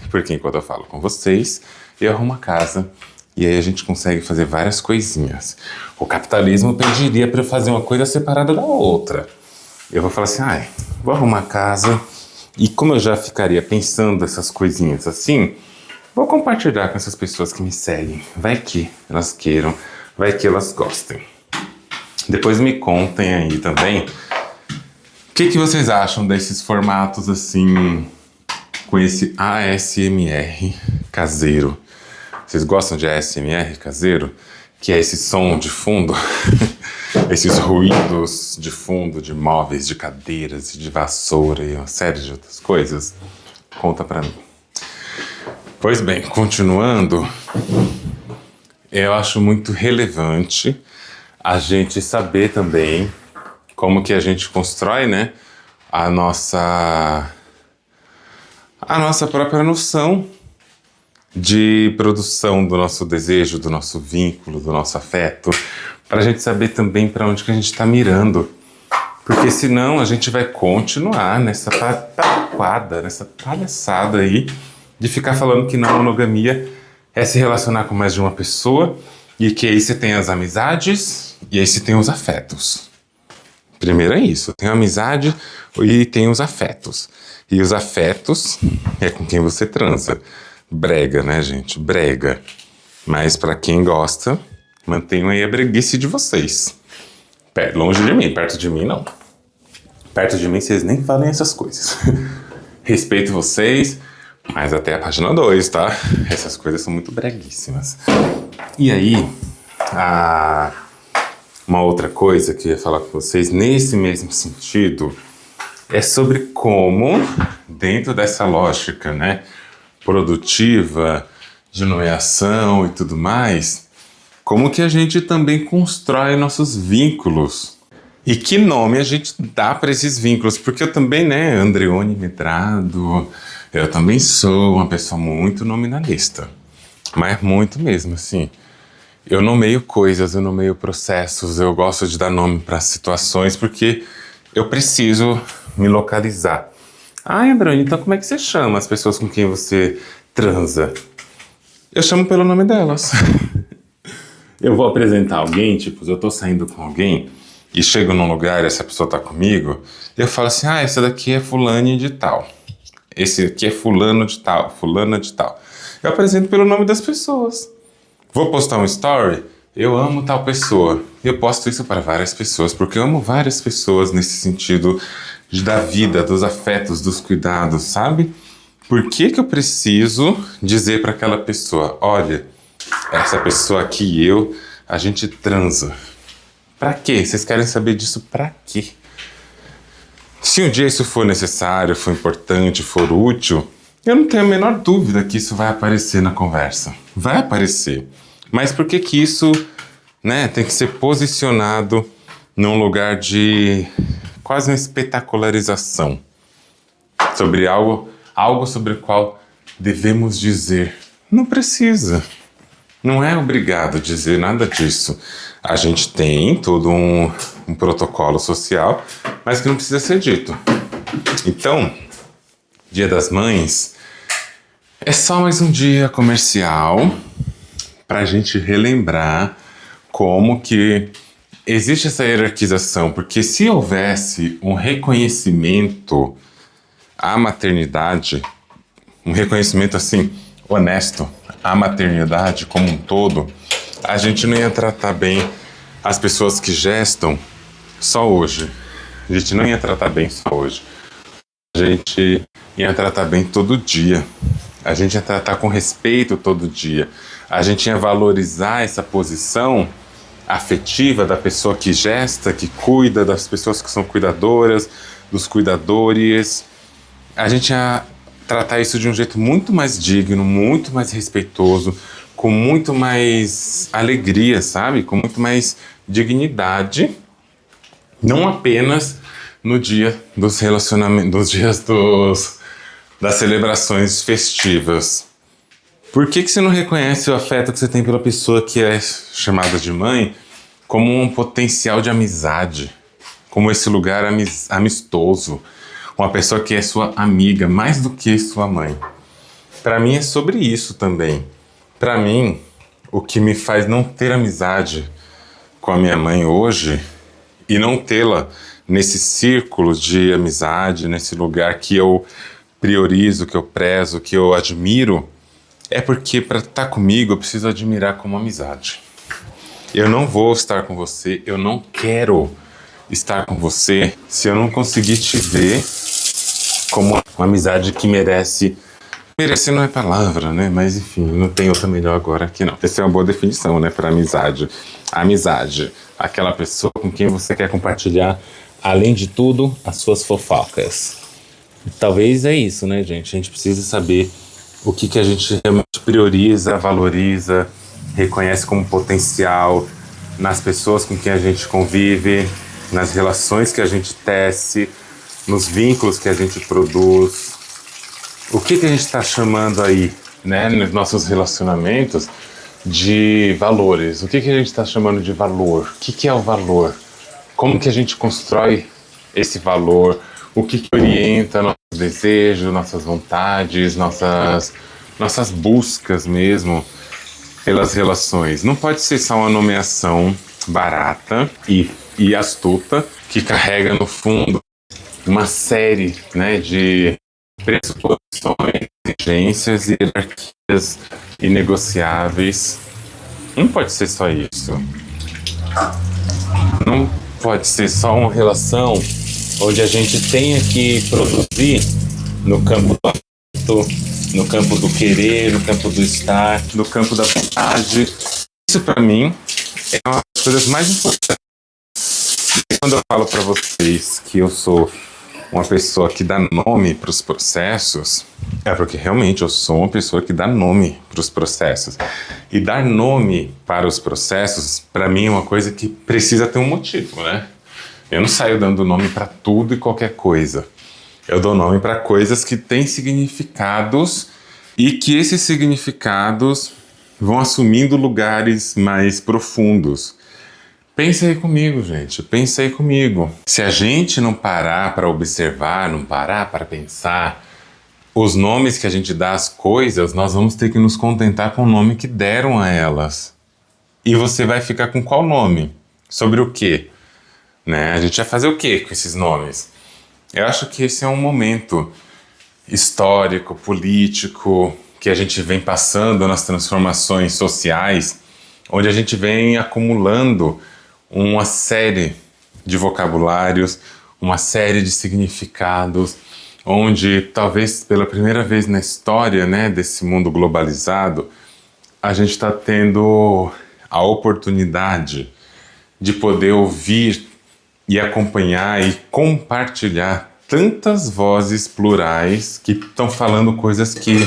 Porque enquanto eu falo com vocês, eu arrumo a casa e aí a gente consegue fazer várias coisinhas. O capitalismo pediria para eu fazer uma coisa separada da outra. Eu vou falar assim, vou arrumar a casa e como eu já ficaria pensando essas coisinhas assim, vou compartilhar com essas pessoas que me seguem. Vai que elas queiram, vai que elas gostem. Depois me contem aí também o que vocês acham desses formatos assim, com esse ASMR caseiro. Vocês gostam de ASMR caseiro? Que é esse som de fundo, esses ruídos de fundo de móveis, de cadeiras, de vassoura e uma série de outras coisas? Conta pra mim. Pois bem, continuando, eu acho muito relevante a gente saber também como que a gente constrói, né, a nossa própria noção de produção do nosso desejo, do nosso vínculo, do nosso afeto, para a gente saber também para onde que a gente está mirando. Porque senão a gente vai continuar nessa pataquada, nessa palhaçada aí, de ficar falando que não monogamia é se relacionar com mais de uma pessoa, e que aí você tem as amizades, e aí você tem os afetos. Primeiro é isso, tem a amizade e tem os afetos. E os afetos é com quem você transa. Brega, né, gente? Brega. Mas pra quem gosta, mantenham aí a breguice de vocês. Longe de mim, perto de mim não. Perto de mim vocês nem falem essas coisas. Respeito vocês, mas até a página 2, tá? Essas coisas são muito breguíssimas. E aí, uma outra coisa que eu ia falar com vocês, nesse mesmo sentido, é sobre como, dentro dessa lógica, né, produtiva, de nomeação e tudo mais, como que a gente também constrói nossos vínculos. E que nome a gente dá para esses vínculos, porque eu também, né, Andreone Medrado, eu também sou uma pessoa muito nominalista, mas muito mesmo, assim. Eu nomeio coisas, eu nomeio processos, eu gosto de dar nome para situações, porque eu preciso me localizar. Andreone, então como é que você chama as pessoas com quem você transa? Eu chamo pelo nome delas. Eu vou apresentar alguém, tipo, eu tô saindo com alguém e chego num lugar e essa pessoa tá comigo, eu falo assim, essa daqui é fulane de tal. Esse aqui é fulano de tal, fulana de tal. Eu apresento pelo nome das pessoas. Vou postar um story, eu amo tal pessoa. Eu posto isso para várias pessoas, porque eu amo várias pessoas nesse sentido da vida, dos afetos, dos cuidados, sabe? Por que eu preciso dizer para aquela pessoa, olha, essa pessoa aqui e eu, a gente transa. Pra quê? Vocês querem saber disso pra quê? Se um dia isso for necessário, for importante, for útil, Eu não tenho a menor dúvida que isso vai aparecer na conversa. Vai aparecer. Mas por que que isso, né, tem que ser posicionado num lugar de quase uma espetacularização sobre algo sobre o qual devemos dizer? Não precisa. Não é obrigado a dizer nada disso. A gente tem todo um protocolo social, mas que não precisa ser dito. Então, Dia das Mães é só mais um dia comercial para a gente relembrar como que existe essa hierarquização, porque se houvesse um reconhecimento à maternidade, um reconhecimento assim, honesto, à maternidade como um todo, a gente não ia tratar bem as pessoas que gestam só hoje. A gente não ia tratar bem só hoje. A gente ia tratar bem todo dia. A gente ia tratar com respeito todo dia. A gente ia valorizar essa posição afetiva da pessoa que gesta, que cuida, das pessoas que são cuidadoras, dos cuidadores. A gente ia tratar isso de um jeito muito mais digno, muito mais respeitoso, com muito mais alegria, sabe? Com muito mais dignidade. Não apenas no dia dos relacionamentos, nos dias das celebrações festivas. Por que você não reconhece o afeto que você tem pela pessoa que é chamada de mãe como um potencial de amizade, como esse lugar amistoso, uma pessoa que é sua amiga, mais do que sua mãe? Para mim é sobre isso também. Para mim, o que me faz não ter amizade com a minha mãe hoje e não tê-la nesse círculo de amizade, nesse lugar que eu priorizo, que eu prezo, que eu admiro, é porque para estar comigo eu preciso admirar como amizade. Eu não vou estar com você, eu não quero estar com você se eu não conseguir te ver como uma amizade que merece. Merecer não é palavra, né? Mas enfim, não tem outra melhor agora aqui não. Essa é uma boa definição, né, para amizade. Amizade, aquela pessoa com quem você quer compartilhar, além de tudo, as suas fofocas. Talvez é isso, né, gente? A gente precisa saber o que a gente realmente prioriza, valoriza, reconhece como potencial nas pessoas com quem a gente convive, nas relações que a gente tece, nos vínculos que a gente produz. O que a gente está chamando aí, né, nos nossos relacionamentos de valores? O que a gente está chamando de valor? O que é o valor? Como que a gente constrói esse valor? O que orienta nossos desejos, nossas vontades, nossas buscas mesmo pelas relações? Não pode ser só uma nomeação barata e astuta que carrega no fundo uma série, né, de pressuposições, exigências e hierarquias inegociáveis. Não pode ser só isso. Não pode ser só uma relação onde a gente tenha que produzir no campo do afeto, no campo do querer, no campo do estar, no campo da vontade. Isso para mim é uma das coisas mais importantes. Quando eu falo para vocês que eu sou uma pessoa que dá nome para os processos, é porque realmente eu sou uma pessoa que dá nome para os processos. E dar nome para os processos, para mim, é uma coisa que precisa ter um motivo, né? Eu não saio dando nome para tudo e qualquer coisa. Eu dou nome para coisas que têm significados e que esses significados vão assumindo lugares mais profundos. Pensa aí comigo, gente. Pensa aí comigo. Se a gente não parar para observar, não parar para pensar os nomes que a gente dá às coisas, nós vamos ter que nos contentar com o nome que deram a elas. E você vai ficar com qual nome? Sobre o quê? Né? A gente vai fazer o quê com esses nomes? Eu acho que esse é um momento histórico, político, que a gente vem passando nas transformações sociais, onde a gente vem acumulando uma série de vocabulários, uma série de significados, onde talvez pela primeira vez na história, né, desse mundo globalizado, a gente está tendo a oportunidade de poder ouvir e acompanhar e compartilhar tantas vozes plurais que estão falando coisas que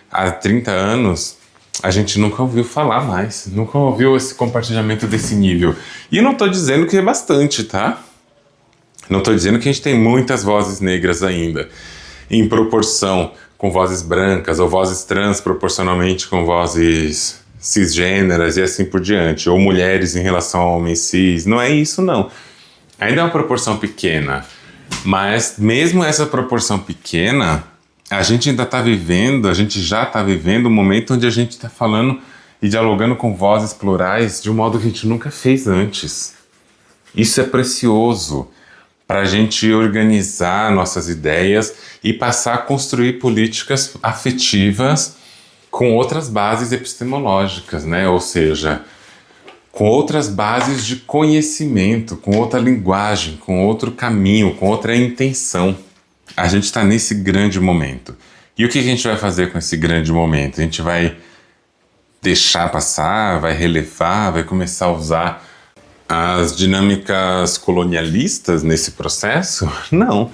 há 30 anos a gente nunca ouviu falar mais, nunca ouviu esse compartilhamento desse nível. E eu não tô dizendo que é bastante, tá? Não tô dizendo que a gente tem muitas vozes negras ainda, em proporção com vozes brancas, ou vozes trans proporcionalmente com vozes cisgêneras e assim por diante, ou mulheres em relação a homens cis. Não é isso, não. Ainda é uma proporção pequena, mas mesmo essa proporção pequena, a gente ainda está vivendo, a gente já está vivendo um momento onde a gente está falando e dialogando com vozes plurais de um modo que a gente nunca fez antes. Isso é precioso para a gente organizar nossas ideias e passar a construir políticas afetivas com outras bases epistemológicas, né? Ou seja, com outras bases de conhecimento, com outra linguagem, com outro caminho, com outra intenção. A gente está nesse grande momento. E o que a gente vai fazer com esse grande momento? A gente vai deixar passar, vai relevar, vai começar a usar as dinâmicas colonialistas nesse processo? Não.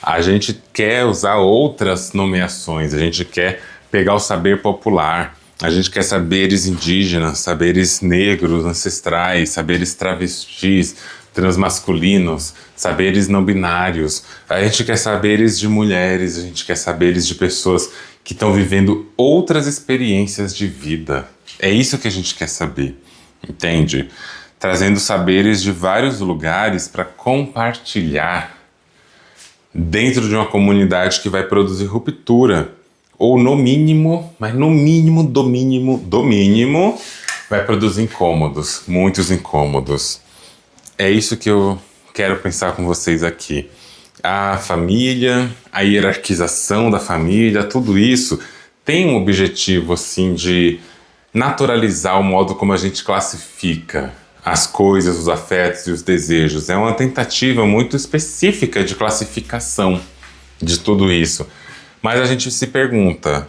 A gente quer usar outras nomeações, a gente quer pegar o saber popular, a gente quer saberes indígenas, saberes negros, ancestrais, saberes travestis, transmasculinos, saberes não binários. A gente quer saberes de mulheres, a gente quer saberes de pessoas que estão vivendo outras experiências de vida. É isso que a gente quer saber, entende? Trazendo saberes de vários lugares para compartilhar dentro de uma comunidade que vai produzir ruptura. Ou no mínimo, mas no mínimo, do mínimo, vai produzir incômodos, muitos incômodos. É isso que eu quero pensar com vocês aqui. A família, a hierarquização da família, tudo isso tem um objetivo, assim, de naturalizar o modo como a gente classifica as coisas, os afetos e os desejos. É uma tentativa muito específica de classificação de tudo isso. Mas a gente se pergunta,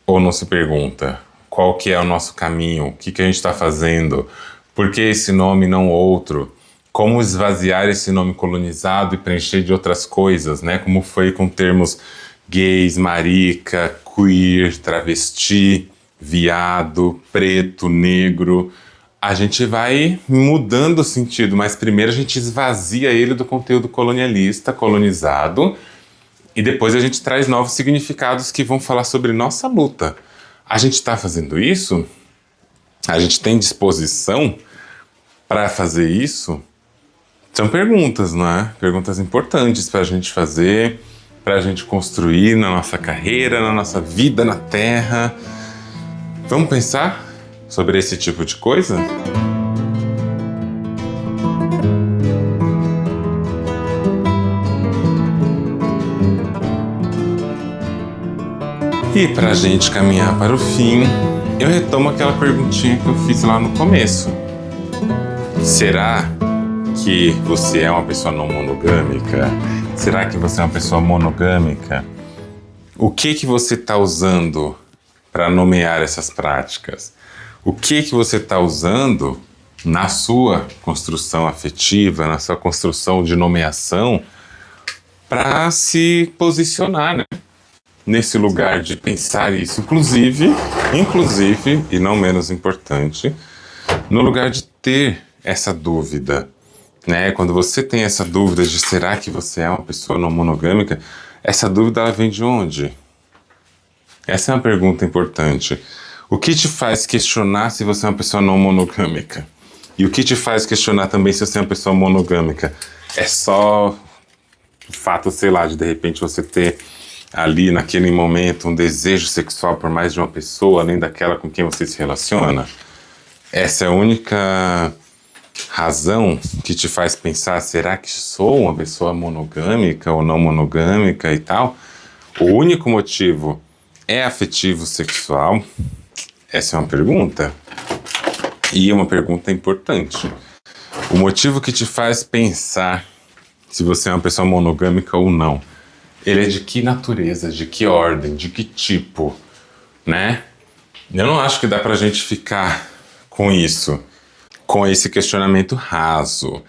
ou não se pergunta, qual que é o nosso caminho, o que a gente está fazendo, por que esse nome e não outro, como esvaziar esse nome colonizado e preencher de outras coisas, né? Como foi com termos gays, marica, queer, travesti, viado, preto, negro. A gente vai mudando o sentido, mas primeiro a gente esvazia ele do conteúdo colonialista, colonizado, e depois a gente traz novos significados que vão falar sobre nossa luta. A gente está fazendo isso? A gente tem disposição para fazer isso? São perguntas, não é? Perguntas importantes para a gente fazer, para a gente construir na nossa carreira, na nossa vida na Terra. Vamos pensar sobre esse tipo de coisa? E para a gente caminhar para o fim, eu retomo aquela perguntinha que eu fiz lá no começo. Será que você é uma pessoa não monogâmica? Será que você é uma pessoa monogâmica? O que você está usando para nomear essas práticas? O que você está usando na sua construção afetiva, na sua construção de nomeação, para se posicionar, né? Nesse lugar de pensar isso, inclusive, e não menos importante, no lugar de ter essa dúvida, né? Quando você tem essa dúvida de será que você é uma pessoa não monogâmica, essa dúvida ela vem de onde? Essa é uma pergunta importante. O que te faz questionar se você é uma pessoa não monogâmica? E o que te faz questionar também se você é uma pessoa monogâmica? É só o fato, sei lá, de repente você ter ali naquele momento um desejo sexual por mais de uma pessoa, além daquela com quem você se relaciona? Essa é a única razão que te faz pensar, será que sou uma pessoa monogâmica ou não monogâmica e tal? O único motivo é afetivo sexual? Essa é uma pergunta. E é uma pergunta importante. O motivo que te faz pensar se você é uma pessoa monogâmica ou não, ele é de que natureza, de que ordem, de que tipo, né? Eu não acho que dá pra gente ficar com isso, com esse questionamento raso.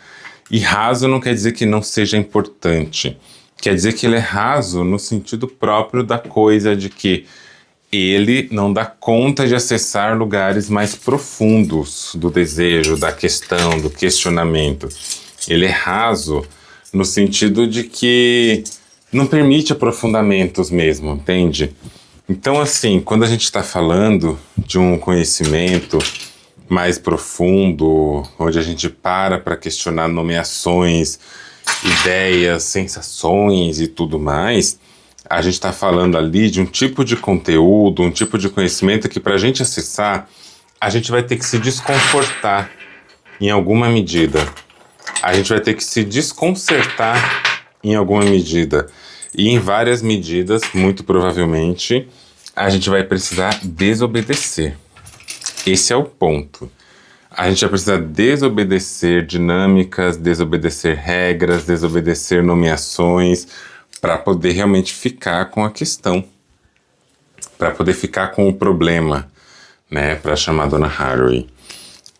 E raso não quer dizer que não seja importante. Quer dizer que ele é raso no sentido próprio da coisa de que ele não dá conta de acessar lugares mais profundos do desejo, da questão, do questionamento. Ele é raso no sentido de que não permite aprofundamentos mesmo, entende? Então, assim, quando a gente está falando de um conhecimento mais profundo, onde a gente para questionar nomeações, ideias, sensações e tudo mais, a gente está falando ali de um tipo de conteúdo, um tipo de conhecimento que para a gente acessar, a gente vai ter que se desconfortar em alguma medida. A gente vai ter que se desconcertar em alguma medida. E em várias medidas, muito provavelmente, a gente vai precisar desobedecer. Esse é o ponto. A gente vai precisar desobedecer dinâmicas, desobedecer regras, desobedecer nomeações, para poder realmente ficar com a questão, para poder ficar com o problema, né, para chamar a Dona Haraway.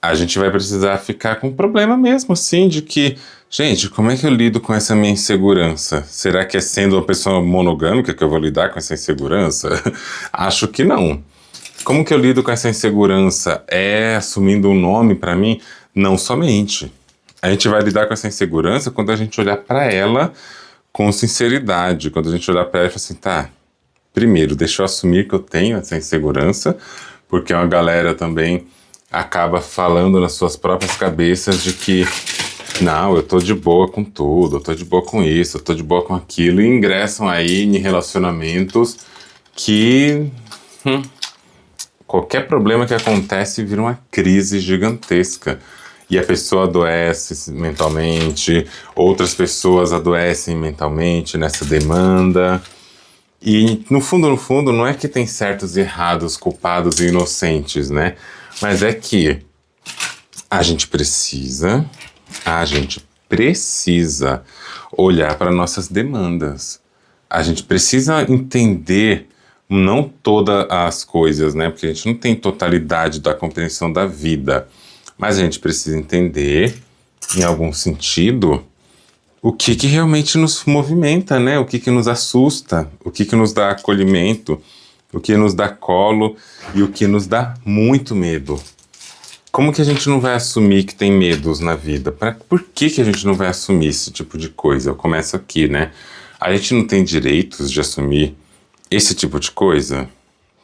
A gente vai precisar ficar com o problema mesmo, assim, de que, gente, como é que eu lido com essa minha insegurança? Será que é sendo uma pessoa monogâmica que eu vou lidar com essa insegurança? Acho que não. Como que eu lido com essa insegurança? É assumindo um nome para mim? Não somente. A gente vai lidar com essa insegurança quando a gente olhar para ela com sinceridade, quando a gente olhar para ela e falar assim, tá, primeiro, deixa eu assumir que eu tenho essa insegurança, porque uma galera também acaba falando nas suas próprias cabeças de que, não, eu tô de boa com tudo, eu tô de boa com isso, eu tô de boa com aquilo, e ingressam aí em relacionamentos que qualquer problema que acontece vira uma crise gigantesca. E a pessoa adoece mentalmente, outras pessoas adoecem mentalmente nessa demanda. E no fundo, não é que tem certos e errados, culpados e inocentes, né? Mas é que a gente precisa olhar para nossas demandas. A gente precisa entender não todas as coisas, né? Porque a gente não tem totalidade da compreensão da vida. Mas a gente precisa entender, em algum sentido, o que realmente nos movimenta, né? O que nos assusta, o que nos dá acolhimento, o que nos dá colo e o que nos dá muito medo. Como que a gente não vai assumir que tem medos na vida? Por que a gente não vai assumir esse tipo de coisa? Eu começo aqui, né? A gente não tem direitos de assumir esse tipo de coisa?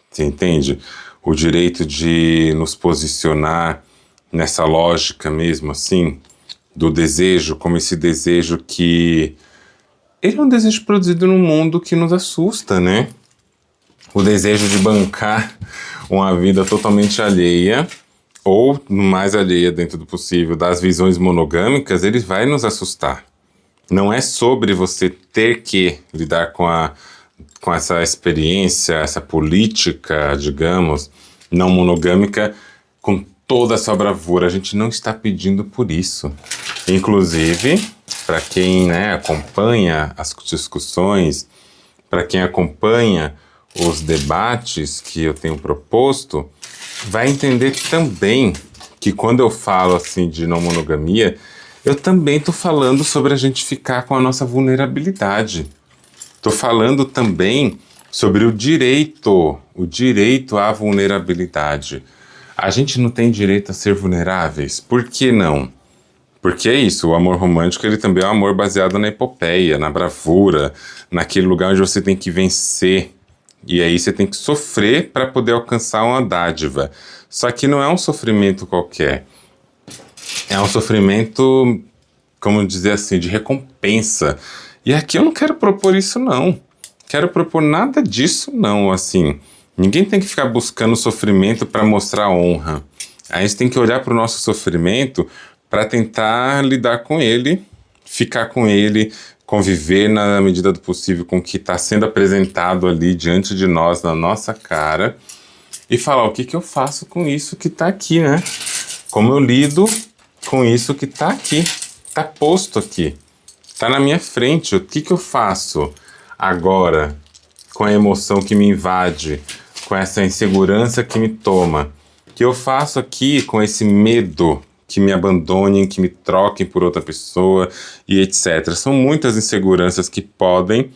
Você entende? O direito de nos posicionar nessa lógica mesmo, assim, do desejo, como esse desejo que... ele é um desejo produzido num mundo que nos assusta, né? O desejo de bancar uma vida totalmente alheia, ou mais alheia dentro do possível, das visões monogâmicas, ele vai nos assustar. Não é sobre você ter que lidar com essa experiência, essa política, digamos, não monogâmica, com toda a sua bravura. A gente não está pedindo por isso. Inclusive, para quem, né, acompanha as discussões, para quem acompanha os debates que eu tenho proposto, vai entender também que quando eu falo assim de não monogamia, eu também estou falando sobre a gente ficar com a nossa vulnerabilidade. Estou falando também sobre o direito à vulnerabilidade. A gente não tem direito a ser vulneráveis? Por que não? Porque é isso, o amor romântico ele também é um amor baseado na epopeia, na bravura, naquele lugar onde você tem que vencer. E aí você tem que sofrer para poder alcançar uma dádiva. Só que não é um sofrimento qualquer. É um sofrimento, como dizer assim, de recompensa. E aqui eu não quero propor isso, não. Quero propor nada disso, não, assim... Ninguém tem que ficar buscando sofrimento para mostrar honra. A gente tem que olhar para o nosso sofrimento para tentar lidar com ele, ficar com ele, conviver na medida do possível com o que está sendo apresentado ali diante de nós, na nossa cara, e falar o que eu faço com isso que está aqui, né? Como eu lido com isso que está aqui, está posto aqui, está na minha frente. O que eu faço agora com a emoção que me invade, com essa insegurança que me toma? O que eu faço aqui com esse medo que me abandonem, que me troquem por outra pessoa e etc. São muitas inseguranças que podem,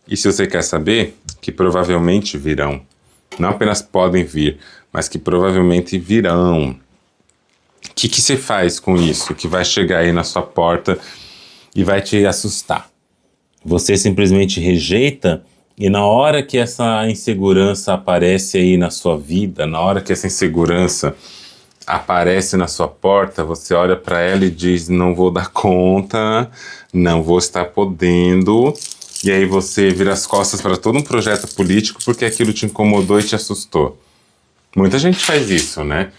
e se você quer saber, que provavelmente virão. Não apenas podem vir, mas que provavelmente virão. O que você faz com isso que vai chegar aí na sua porta e vai te assustar? Você simplesmente rejeita, e na hora que essa insegurança aparece aí na sua vida, na hora que essa insegurança aparece na sua porta, você olha para ela e diz: não vou dar conta, não vou estar podendo. E aí você vira as costas para todo um projeto político porque aquilo te incomodou e te assustou. Muita gente faz isso, né?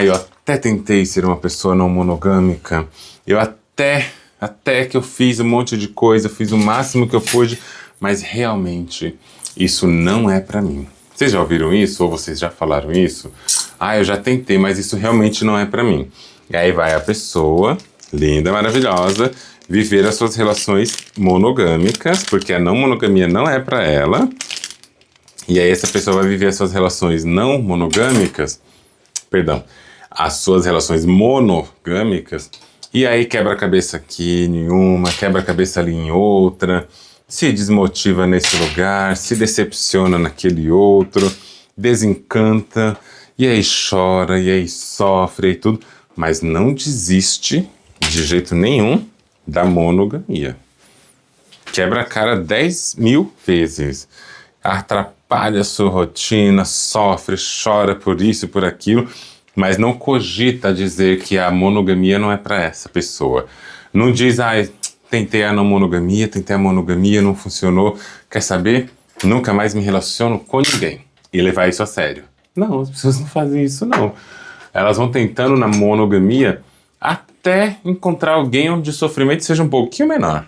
Eu até tentei ser uma pessoa não monogâmica, eu até que eu fiz um monte de coisa, fiz o máximo que eu pude, mas realmente isso não é pra mim. Vocês já ouviram isso? Ou vocês já falaram isso? Eu já tentei, mas isso realmente não é pra mim. E aí vai a pessoa, linda, maravilhosa, viver as suas relações monogâmicas, porque a não monogamia não é pra ela. E aí essa pessoa vai viver as suas relações não monogâmicas, as suas relações monogâmicas, e aí quebra a cabeça aqui em uma, quebra a cabeça ali em outra, se desmotiva nesse lugar, se decepciona naquele outro, desencanta, e aí chora, e aí sofre e tudo, mas não desiste de jeito nenhum da monogamia. Quebra a cara 10.000 vezes, atrapalha a sua rotina, sofre, chora por isso e por aquilo, mas não cogita dizer que a monogamia não é para essa pessoa. Não diz: tentei a não monogamia, tentei a monogamia, não funcionou. Quer saber? Nunca mais me relaciono com ninguém. E levar isso a sério. Não, as pessoas não fazem isso, não. Elas vão tentando na monogamia até encontrar alguém onde o sofrimento seja um pouquinho menor.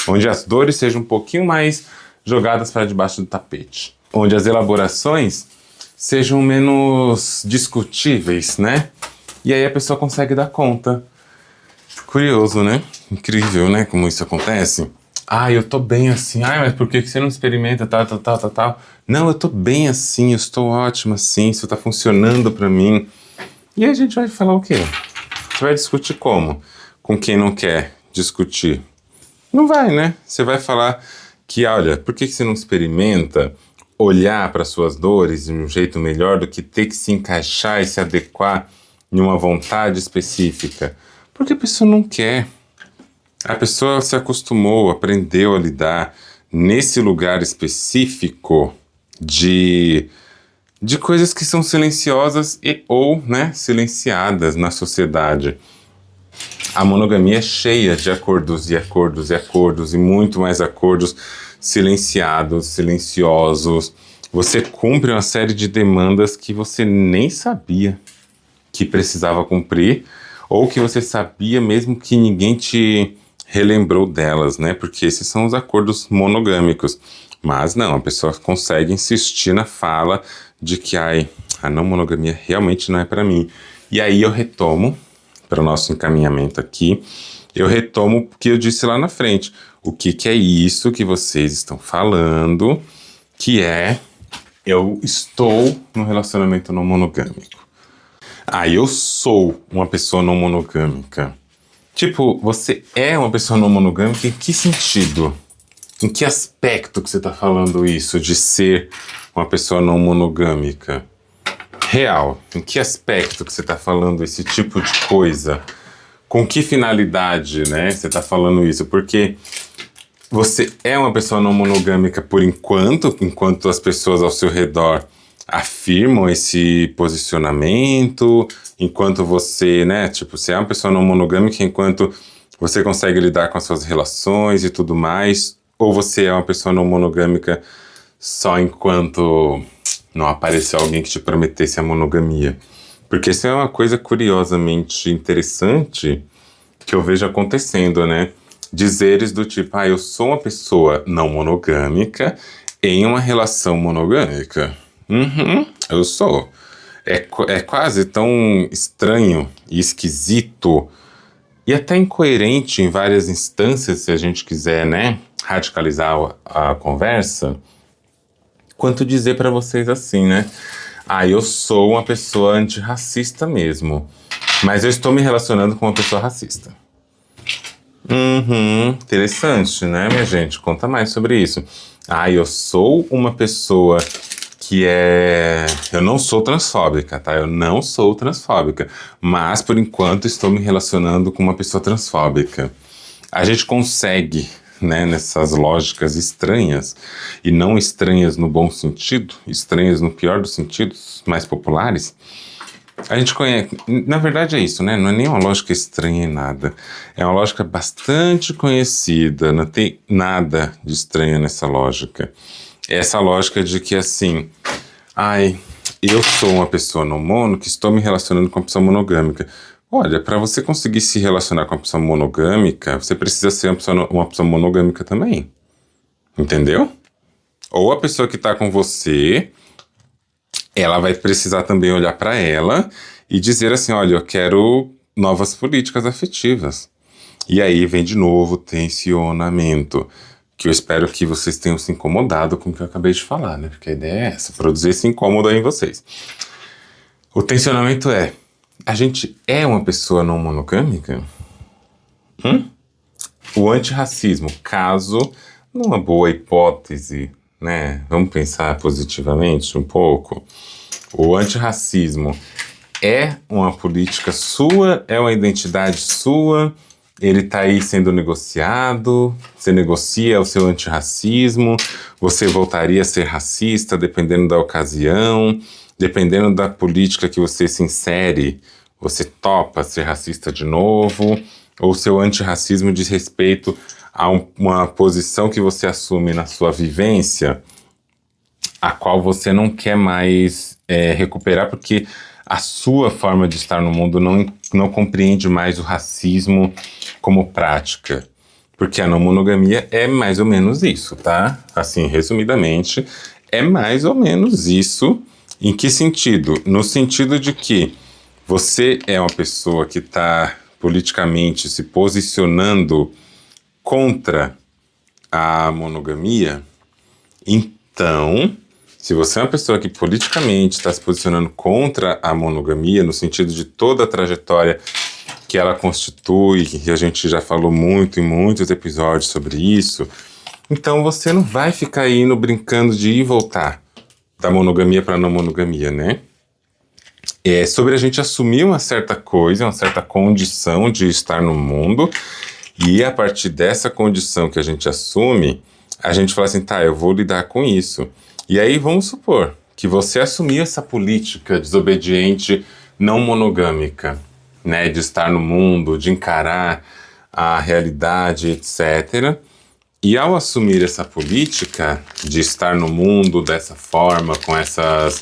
Onde as dores sejam um pouquinho mais jogadas para debaixo do tapete. Onde as elaborações sejam menos discutíveis, né? E aí a pessoa consegue dar conta. Curioso, né? Incrível, né? Como isso acontece. Eu tô bem assim. Mas por que você não experimenta tal? Não, eu tô bem assim, eu estou ótima assim, isso tá funcionando pra mim. E aí a gente vai falar o quê? Você vai discutir como? Com quem não quer discutir? Não vai, né? Você vai falar que, olha, por que você não experimenta olhar para suas dores de um jeito melhor do que ter que se encaixar e se adequar em uma vontade específica? Porque a pessoa não quer. A pessoa se acostumou, aprendeu a lidar nesse lugar específico de coisas que são silenciosas ou, né, silenciadas na sociedade. A monogamia é cheia de acordos e acordos e acordos e muito mais acordos silenciados, silenciosos. Você cumpre uma série de demandas que você nem sabia que precisava cumprir, ou que você sabia mesmo que ninguém te relembrou delas, né? Porque esses são os acordos monogâmicos. Mas não, a pessoa consegue insistir na fala de que a não monogamia realmente não é para mim. E aí eu retomo para o nosso encaminhamento aqui, eu retomo o que eu disse lá na frente. O que é isso que vocês estão falando, que é: eu estou num relacionamento não monogâmico. Eu sou uma pessoa não monogâmica. Tipo, você é uma pessoa não monogâmica em que sentido? Em que aspecto que você está falando isso, de ser uma pessoa não monogâmica? Real, em que aspecto que você está falando esse tipo de coisa? Com que finalidade, né, você está falando isso? Porque você é uma pessoa não monogâmica por enquanto as pessoas ao seu redor afirmam esse posicionamento, enquanto você, né, você é uma pessoa não monogâmica enquanto você consegue lidar com as suas relações e tudo mais, ou você é uma pessoa não monogâmica só enquanto não apareceu alguém que te prometesse a monogamia? Porque isso é uma coisa curiosamente interessante que eu vejo acontecendo, né? Dizeres do tipo: eu sou uma pessoa não monogâmica em uma relação monogâmica. Eu sou. É quase tão estranho e esquisito e até incoerente em várias instâncias, se a gente quiser, né, radicalizar a conversa, quanto dizer para vocês assim, né? Eu sou uma pessoa antirracista mesmo. Mas eu estou me relacionando com uma pessoa racista. Interessante, né, minha gente? Conta mais sobre isso. Eu sou uma pessoa que é... Eu não sou transfóbica, tá? Eu não sou transfóbica. Mas, por enquanto, estou me relacionando com uma pessoa transfóbica. A gente consegue, né, nessas lógicas estranhas, e não estranhas no bom sentido, estranhas no pior dos sentidos, mais populares, a gente conhece, na verdade é isso, né? Não é nem uma lógica estranha em nada. É uma lógica bastante conhecida, não tem nada de estranho nessa lógica. É essa lógica de que assim, eu sou uma pessoa não mono que estou me relacionando com uma pessoa monogâmica. Olha, para você conseguir se relacionar com uma pessoa monogâmica, você precisa ser uma pessoa monogâmica também. Entendeu? Ou a pessoa que está com você, ela vai precisar também olhar para ela e dizer assim, olha, eu quero novas políticas afetivas. E aí vem de novo o tensionamento, que eu espero que vocês tenham se incomodado com o que eu acabei de falar, né? Porque a ideia é essa, produzir esse incômodo aí em vocês. O tensionamento é, a gente é uma pessoa não monogâmica? O antirracismo, caso, numa boa hipótese, né? Vamos pensar positivamente um pouco. O antirracismo é uma política sua, é uma identidade sua, ele está aí sendo negociado, você negocia o seu antirracismo, você voltaria a ser racista dependendo da ocasião, dependendo da política que você se insere, você topa ser racista de novo, ou seu antirracismo diz respeito a uma posição que você assume na sua vivência, a qual você não quer mais recuperar, porque a sua forma de estar no mundo não compreende mais o racismo como prática. Porque a não monogamia é mais ou menos isso, tá? Assim, resumidamente, é mais ou menos isso. Em que sentido? No sentido de que você é uma pessoa que está politicamente se posicionando contra a monogamia, então, se você é uma pessoa que politicamente está se posicionando contra a monogamia, no sentido de toda a trajetória que ela constitui, e a gente já falou muito em muitos episódios sobre isso, então você não vai ficar indo brincando de ir e voltar da monogamia para a não monogamia, né? É sobre a gente assumir uma certa coisa, uma certa condição de estar no mundo, e a partir dessa condição que a gente assume, a gente fala assim, tá, eu vou lidar com isso. E aí vamos supor que você assumiu essa política desobediente não monogâmica, né, de estar no mundo, de encarar a realidade, etc. E ao assumir essa política de estar no mundo dessa forma, com essas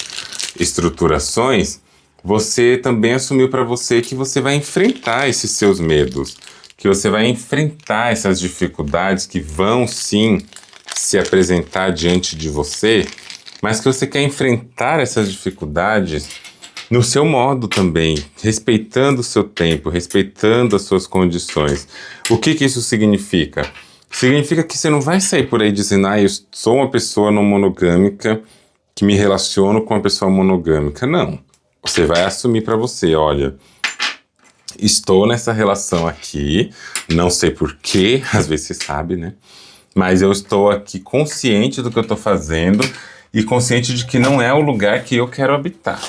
estruturações, você também assumiu para você que você vai enfrentar esses seus medos, que você vai enfrentar essas dificuldades que vão sim se apresentar diante de você, mas que você quer enfrentar essas dificuldades no seu modo também, respeitando o seu tempo, respeitando as suas condições. O que isso significa? Significa que você não vai sair por aí dizendo, eu sou uma pessoa não monogâmica que me relaciono com uma pessoa monogâmica. Não. Você vai assumir para você, olha, estou nessa relação aqui, não sei porquê, às vezes você sabe, né? Mas eu estou aqui consciente do que eu estou fazendo e consciente de que não é o lugar que eu quero habitar.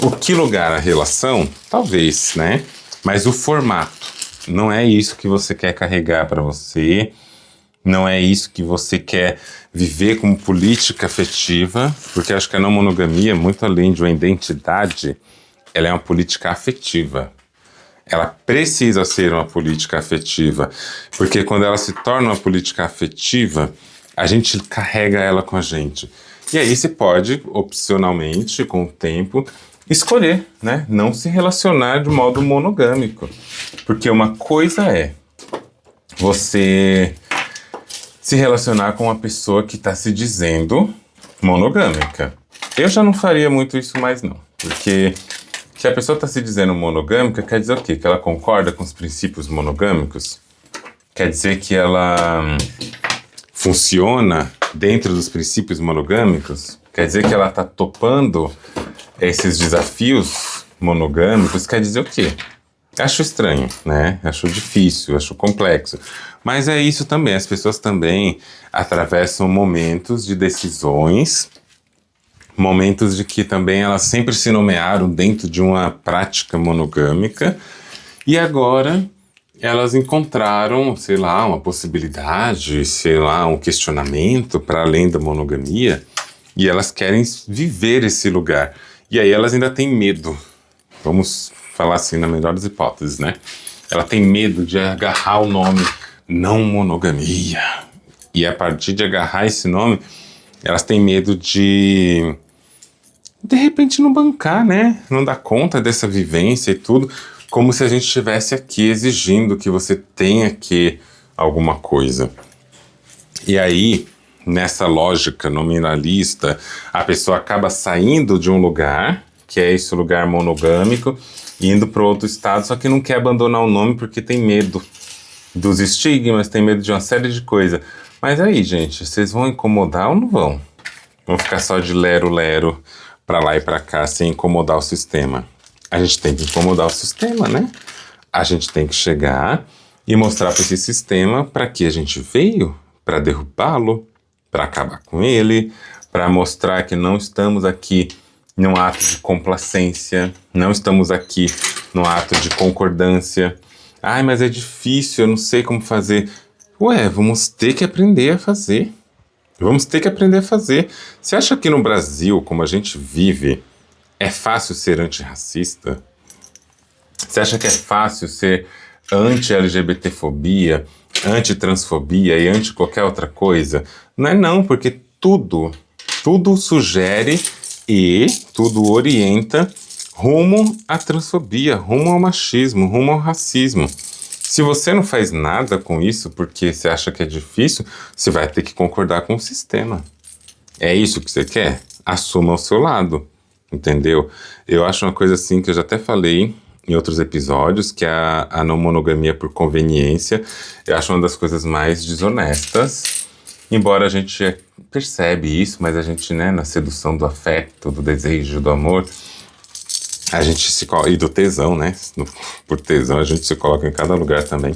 O que lugar? A relação? Talvez, né? Mas o formato. Não é isso que você quer carregar para você, não é isso que você quer viver como política afetiva, porque acho que a não monogamia, muito além de uma identidade, ela é uma política afetiva. Ela precisa ser uma política afetiva, porque quando ela se torna uma política afetiva, a gente carrega ela com a gente. E aí você pode, opcionalmente, com o tempo, escolher, né? Não se relacionar de modo monogâmico. Porque uma coisa é você se relacionar com uma pessoa que está se dizendo monogâmica. Eu já não faria muito isso mais não, porque se a pessoa está se dizendo monogâmica, quer dizer o quê? Que ela concorda com os princípios monogâmicos? Quer dizer que ela funciona dentro dos princípios monogâmicos? Quer dizer que ela está topando esses desafios monogâmicos? Quer dizer o quê? Acho estranho, né? Acho difícil, acho complexo. Mas é isso também, as pessoas também atravessam momentos de decisões, momentos de que também elas sempre se nomearam dentro de uma prática monogâmica, e agora elas encontraram, sei lá, uma possibilidade, sei lá, um questionamento para além da monogamia, e elas querem viver esse lugar. E aí elas ainda têm medo. Vamos falar assim, na melhor das hipóteses, né? Ela tem medo de agarrar o nome não monogamia. E a partir de agarrar esse nome, elas têm medo de repente não bancar, né? Não dar conta dessa vivência e tudo, como se a gente estivesse aqui exigindo que você tenha que alguma coisa. E aí, nessa lógica nominalista, a pessoa acaba saindo de um lugar, que é esse lugar monogâmico, e indo para outro estado, só que não quer abandonar o nome porque tem medo dos estigmas, tem medo de uma série de coisas. Mas aí, gente, vocês vão incomodar ou não vão? Vão ficar só de lero-lero para lá e para cá sem incomodar o sistema? A gente tem que incomodar o sistema, né? A gente tem que chegar e mostrar para esse sistema para que a gente veio, para derrubá-lo, para acabar com ele, para mostrar que não estamos aqui num ato de complacência, não estamos aqui num ato de concordância. Ai, mas é difícil, eu não sei como fazer. Ué, vamos ter que aprender a fazer. Vamos ter que aprender a fazer. Você acha que no Brasil, como a gente vive, é fácil ser antirracista? Você acha que é fácil ser anti-LGBTfobia, anti-transfobia e anti qualquer outra coisa? Não é não, porque tudo sugere e tudo orienta rumo à transfobia, rumo ao machismo, rumo ao racismo. Se você não faz nada com isso porque você acha que é difícil, você vai ter que concordar com o sistema. É isso que você quer? Assuma o seu lado, entendeu? Eu acho uma coisa assim que eu já até falei em outros episódios, que é a não monogamia por conveniência. Eu acho uma das coisas mais desonestas, embora a gente percebe isso, mas a gente, né, na sedução do afeto, do desejo, do amor, a gente e do tesão, né? Por tesão a gente se coloca em cada lugar também.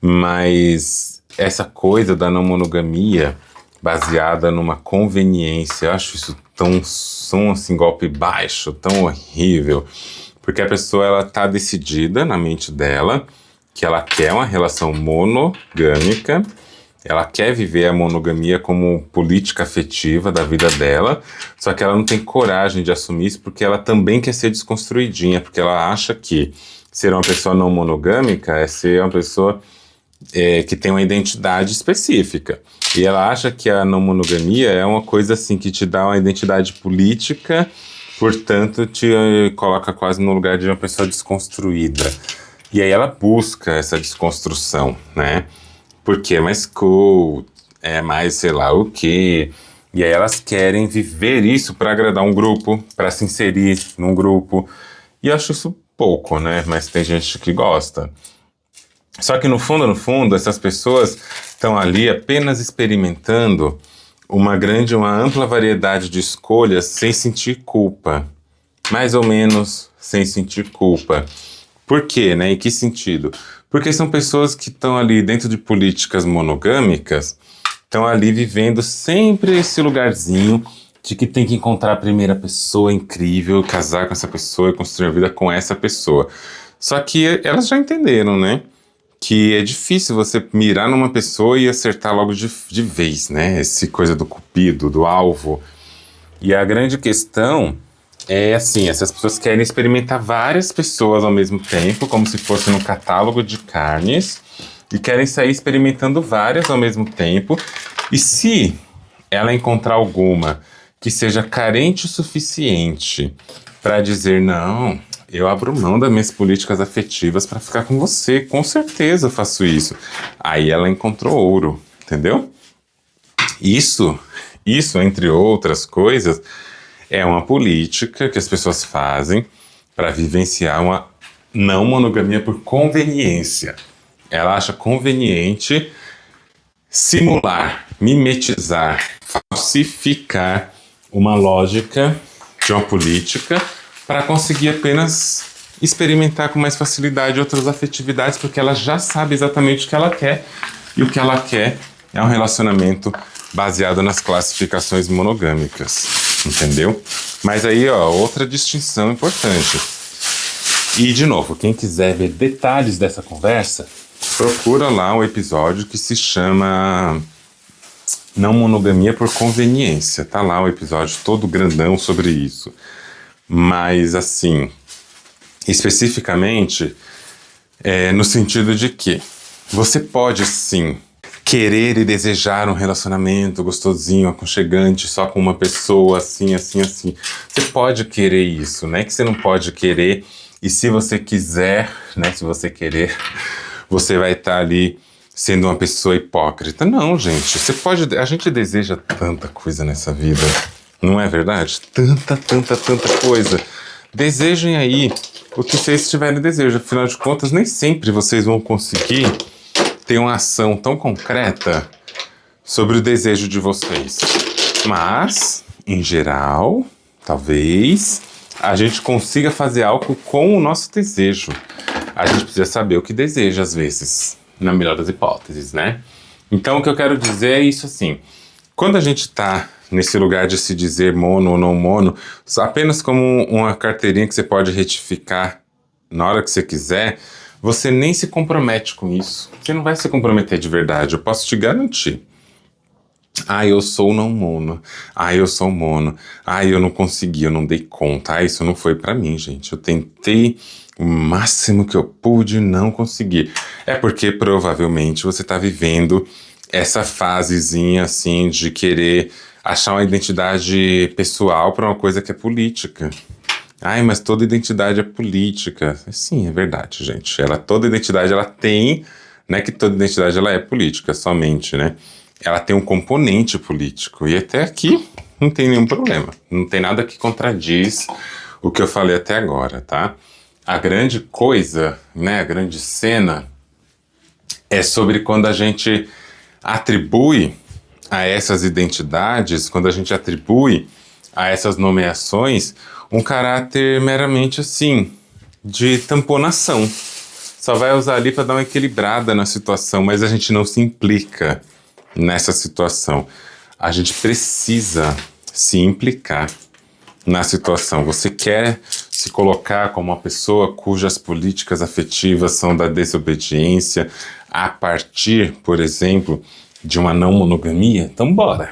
Mas essa coisa da não monogamia baseada numa conveniência, eu acho isso tão assim, golpe baixo, tão horrível. Porque a pessoa, ela tá decidida na mente dela que ela quer uma relação monogâmica, ela quer viver a monogamia como política afetiva da vida dela, só que ela não tem coragem de assumir isso porque ela também quer ser desconstruidinha, porque ela acha que ser uma pessoa não monogâmica é ser uma pessoa que tem uma identidade específica. E ela acha que a não monogamia é uma coisa assim que te dá uma identidade política, portanto te coloca quase no lugar de uma pessoa desconstruída. E aí ela busca essa desconstrução, né? Porque é mais cool, é mais sei lá o quê. E aí elas querem viver isso para agradar um grupo, para se inserir num grupo. E eu acho isso pouco, né? Mas tem gente que gosta. Só que no fundo, essas pessoas estão ali apenas experimentando uma ampla variedade de escolhas sem sentir culpa. Mais ou menos sem sentir culpa. Por quê, né? Em que sentido? Porque são pessoas que estão ali dentro de políticas monogâmicas, estão ali vivendo sempre esse lugarzinho de que tem que encontrar a primeira pessoa incrível, casar com essa pessoa e construir a vida com essa pessoa. Só que elas já entenderam, né? Que é difícil você mirar numa pessoa e acertar logo de vez, né? Essa coisa do cupido, do alvo. E a grande questão é assim, essas pessoas querem experimentar várias pessoas ao mesmo tempo, como se fosse no catálogo de carnes, e querem sair experimentando várias ao mesmo tempo. E se ela encontrar alguma que seja carente o suficiente para dizer não, eu abro mão das minhas políticas afetivas para ficar com você, com certeza eu faço isso. Aí ela encontrou ouro, entendeu? Isso, entre outras coisas, é uma política que as pessoas fazem para vivenciar uma não monogamia por conveniência. Ela acha conveniente simular, mimetizar, falsificar uma lógica de uma política para conseguir apenas experimentar com mais facilidade outras afetividades, porque ela já sabe exatamente o que ela quer, e o que ela quer é um relacionamento baseado nas classificações monogâmicas, entendeu? Mas aí, ó, outra distinção importante. E, de novo, quem quiser ver detalhes dessa conversa, procura lá um episódio que se chama Não Monogamia por Conveniência. Tá lá o episódio todo grandão sobre isso. Mas, assim, especificamente, no sentido de que você pode, sim, querer e desejar um relacionamento gostosinho, aconchegante, só com uma pessoa, assim, assim, assim. Você pode querer isso, né? Que você não pode querer, e se você quiser, né? Se você querer, você vai estar ali sendo uma pessoa hipócrita. Não, gente, você pode... A gente deseja tanta coisa nessa vida, não é verdade? Tanta coisa. Desejem aí o que vocês tiverem desejo. Afinal de contas, nem sempre vocês vão conseguir ter uma ação tão concreta sobre o desejo de vocês. Mas, em geral, talvez a gente consiga fazer algo com o nosso desejo. A gente precisa saber o que deseja, às vezes, na melhor das hipóteses, né? Então, o que eu quero dizer é isso assim. Quando a gente tá nesse lugar de se dizer mono ou não mono, apenas como uma carteirinha que você pode retificar na hora que você quiser, você nem se compromete com isso. Você não vai se comprometer de verdade, eu posso te garantir. Ah, eu sou não mono. Ah, eu sou mono. Ah, eu não consegui, eu não dei conta. Ah, isso não foi pra mim, gente. Eu tentei o máximo que eu pude, não consegui. É porque provavelmente você tá vivendo essa fasezinha assim de querer achar uma identidade pessoal pra uma coisa que é política. Ai, mas toda identidade é política. Sim, é verdade, gente. Toda identidade ela tem, não é que toda identidade ela é política somente, né? Ela tem um componente político. E até aqui não tem nenhum problema. Não tem nada que contradiz o que eu falei até agora, tá? A grande coisa, né, a grande cena é sobre quando a gente atribui a essas identidades, quando a gente atribui a essas nomeações um caráter meramente assim, de tamponação. Só vai usar ali para dar uma equilibrada na situação, mas a gente não se implica nessa situação. A gente precisa se implicar na situação. Você quer se colocar como uma pessoa cujas políticas afetivas são da desobediência a partir, por exemplo, de uma não monogamia? Então bora!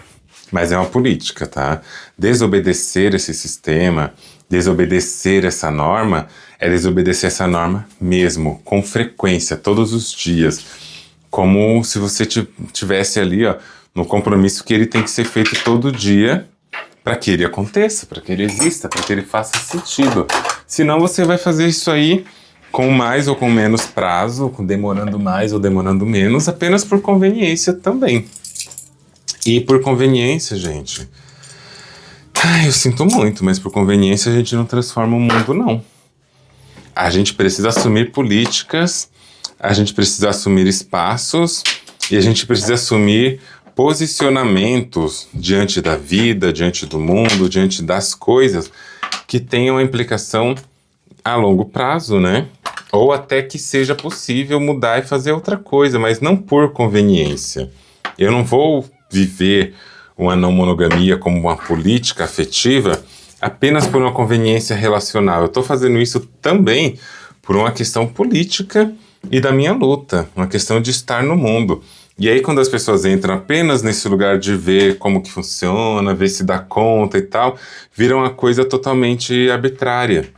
Mas é uma política, tá? Desobedecer esse sistema, desobedecer essa norma, é desobedecer essa norma mesmo, com frequência, todos os dias. Como se você tivesse ali, ó, no compromisso que ele tem que ser feito todo dia para que ele aconteça, para que ele exista, para que ele faça sentido. Senão você vai fazer isso aí com mais ou com menos prazo, demorando mais ou demorando menos, apenas por conveniência também. E por conveniência, gente, eu sinto muito, mas por conveniência a gente não transforma o mundo, não. A gente precisa assumir políticas, a gente precisa assumir espaços e a gente precisa assumir posicionamentos diante da vida, diante do mundo, diante das coisas que tenham uma implicação a longo prazo, né? Ou até que seja possível mudar e fazer outra coisa, mas não por conveniência. Eu não vou viver uma não monogamia como uma política afetiva apenas por uma conveniência relacional. Eu estou fazendo isso também por uma questão política e da minha luta, uma questão de estar no mundo. E aí quando as pessoas entram apenas nesse lugar de ver como que funciona, ver se dá conta e tal, vira uma coisa totalmente arbitrária,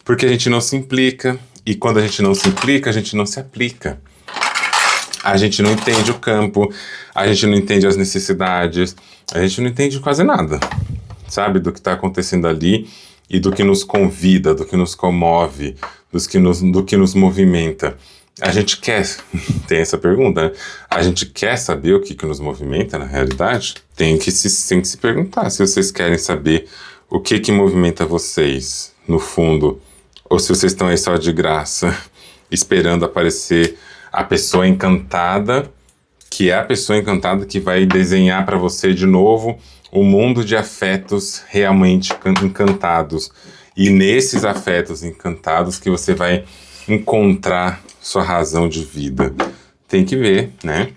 porque a gente não se implica, e quando a gente não se implica, a gente não se aplica. A gente não entende o campo, a gente não entende as necessidades, a gente não entende quase nada, sabe, do que está acontecendo ali e do que nos convida, do que nos comove, do que nos movimenta. A gente quer, tem essa pergunta, né? A gente quer saber o que nos movimenta na realidade? Tem que se perguntar se vocês querem saber o que movimenta vocês, no fundo, ou se vocês estão aí só de graça, esperando aparecer a pessoa encantada, que é a pessoa encantada que vai desenhar para você de novo o mundo de afetos realmente encantados E nesses afetos encantados que você vai encontrar sua razão de vida. Tem que ver, né?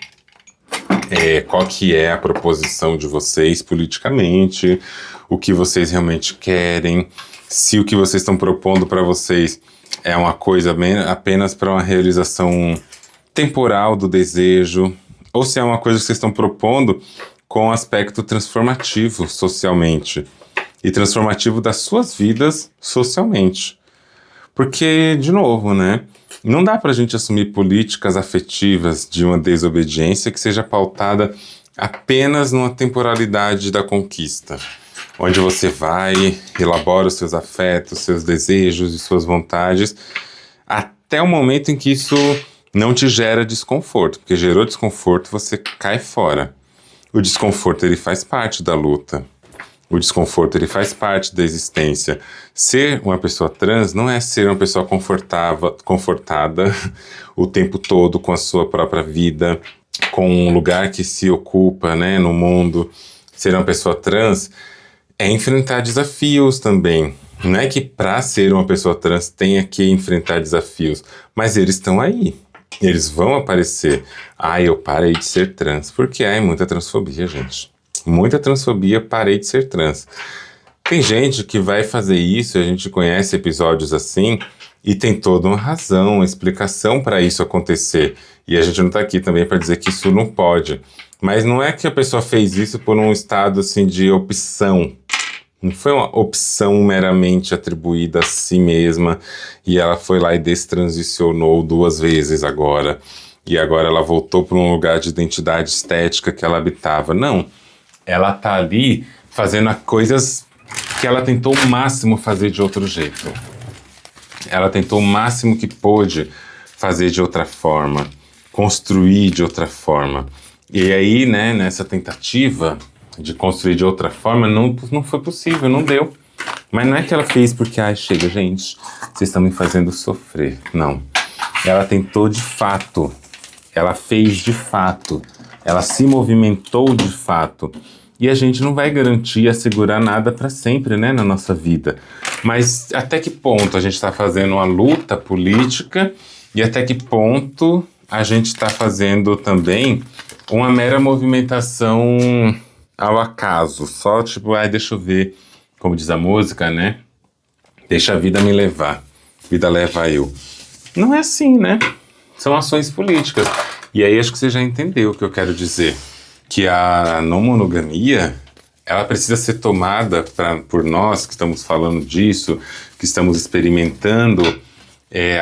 Qual que é a proposição de vocês politicamente, o que vocês realmente querem, se o que vocês estão propondo para vocês é uma coisa apenas para uma realização temporal do desejo, ou se é uma coisa que vocês estão propondo com aspecto transformativo socialmente e transformativo das suas vidas socialmente. Porque, de novo, né? Não dá pra gente assumir políticas afetivas de uma desobediência que seja pautada apenas numa temporalidade da conquista, onde você vai, elabora os seus afetos, seus desejos e suas vontades, até o momento em que isso não te gera desconforto, porque gerou desconforto, você cai fora. O desconforto, ele faz parte da luta. O desconforto, ele faz parte da existência. Ser uma pessoa trans não é ser uma pessoa confortada o tempo todo com a sua própria vida, com um lugar que se ocupa, né, no mundo. Ser uma pessoa trans é enfrentar desafios também. Não é que para ser uma pessoa trans tenha que enfrentar desafios, mas eles estão aí. Eles vão aparecer. Eu parei de ser trans. Porque é muita transfobia, gente. Muita transfobia, parei de ser trans. Tem gente que vai fazer isso, a gente conhece episódios assim, e tem toda uma razão, uma explicação para isso acontecer. E a gente não está aqui também para dizer que isso não pode. Mas não é que a pessoa fez isso por um estado assim de opção. Não foi uma opção meramente atribuída a si mesma, e ela foi lá e destransicionou 2 vezes agora. E agora ela voltou para um lugar de identidade estética que ela habitava. Não. Ela tá ali fazendo coisas que ela tentou o máximo fazer de outro jeito. Ela tentou o máximo que pôde fazer de outra forma, construir de outra forma. E aí, né, nessa tentativa de construir de outra forma, não foi possível, não deu. Mas não é que ela fez porque, chega, gente, vocês estão me fazendo sofrer. Não. Ela tentou de fato. Ela fez de fato. Ela se movimentou de fato. E a gente não vai garantir, assegurar nada para sempre, né, na nossa vida. Mas até que ponto a gente está fazendo uma luta política e até que ponto a gente está fazendo também uma mera movimentação ao acaso. Só tipo, deixa eu ver, como diz a música, né? Deixa a vida me levar, vida leva eu. Não é assim, né? São ações políticas. E aí acho que você já entendeu o que eu quero dizer. Que a não monogamia, ela precisa ser tomada por nós que estamos falando disso, que estamos experimentando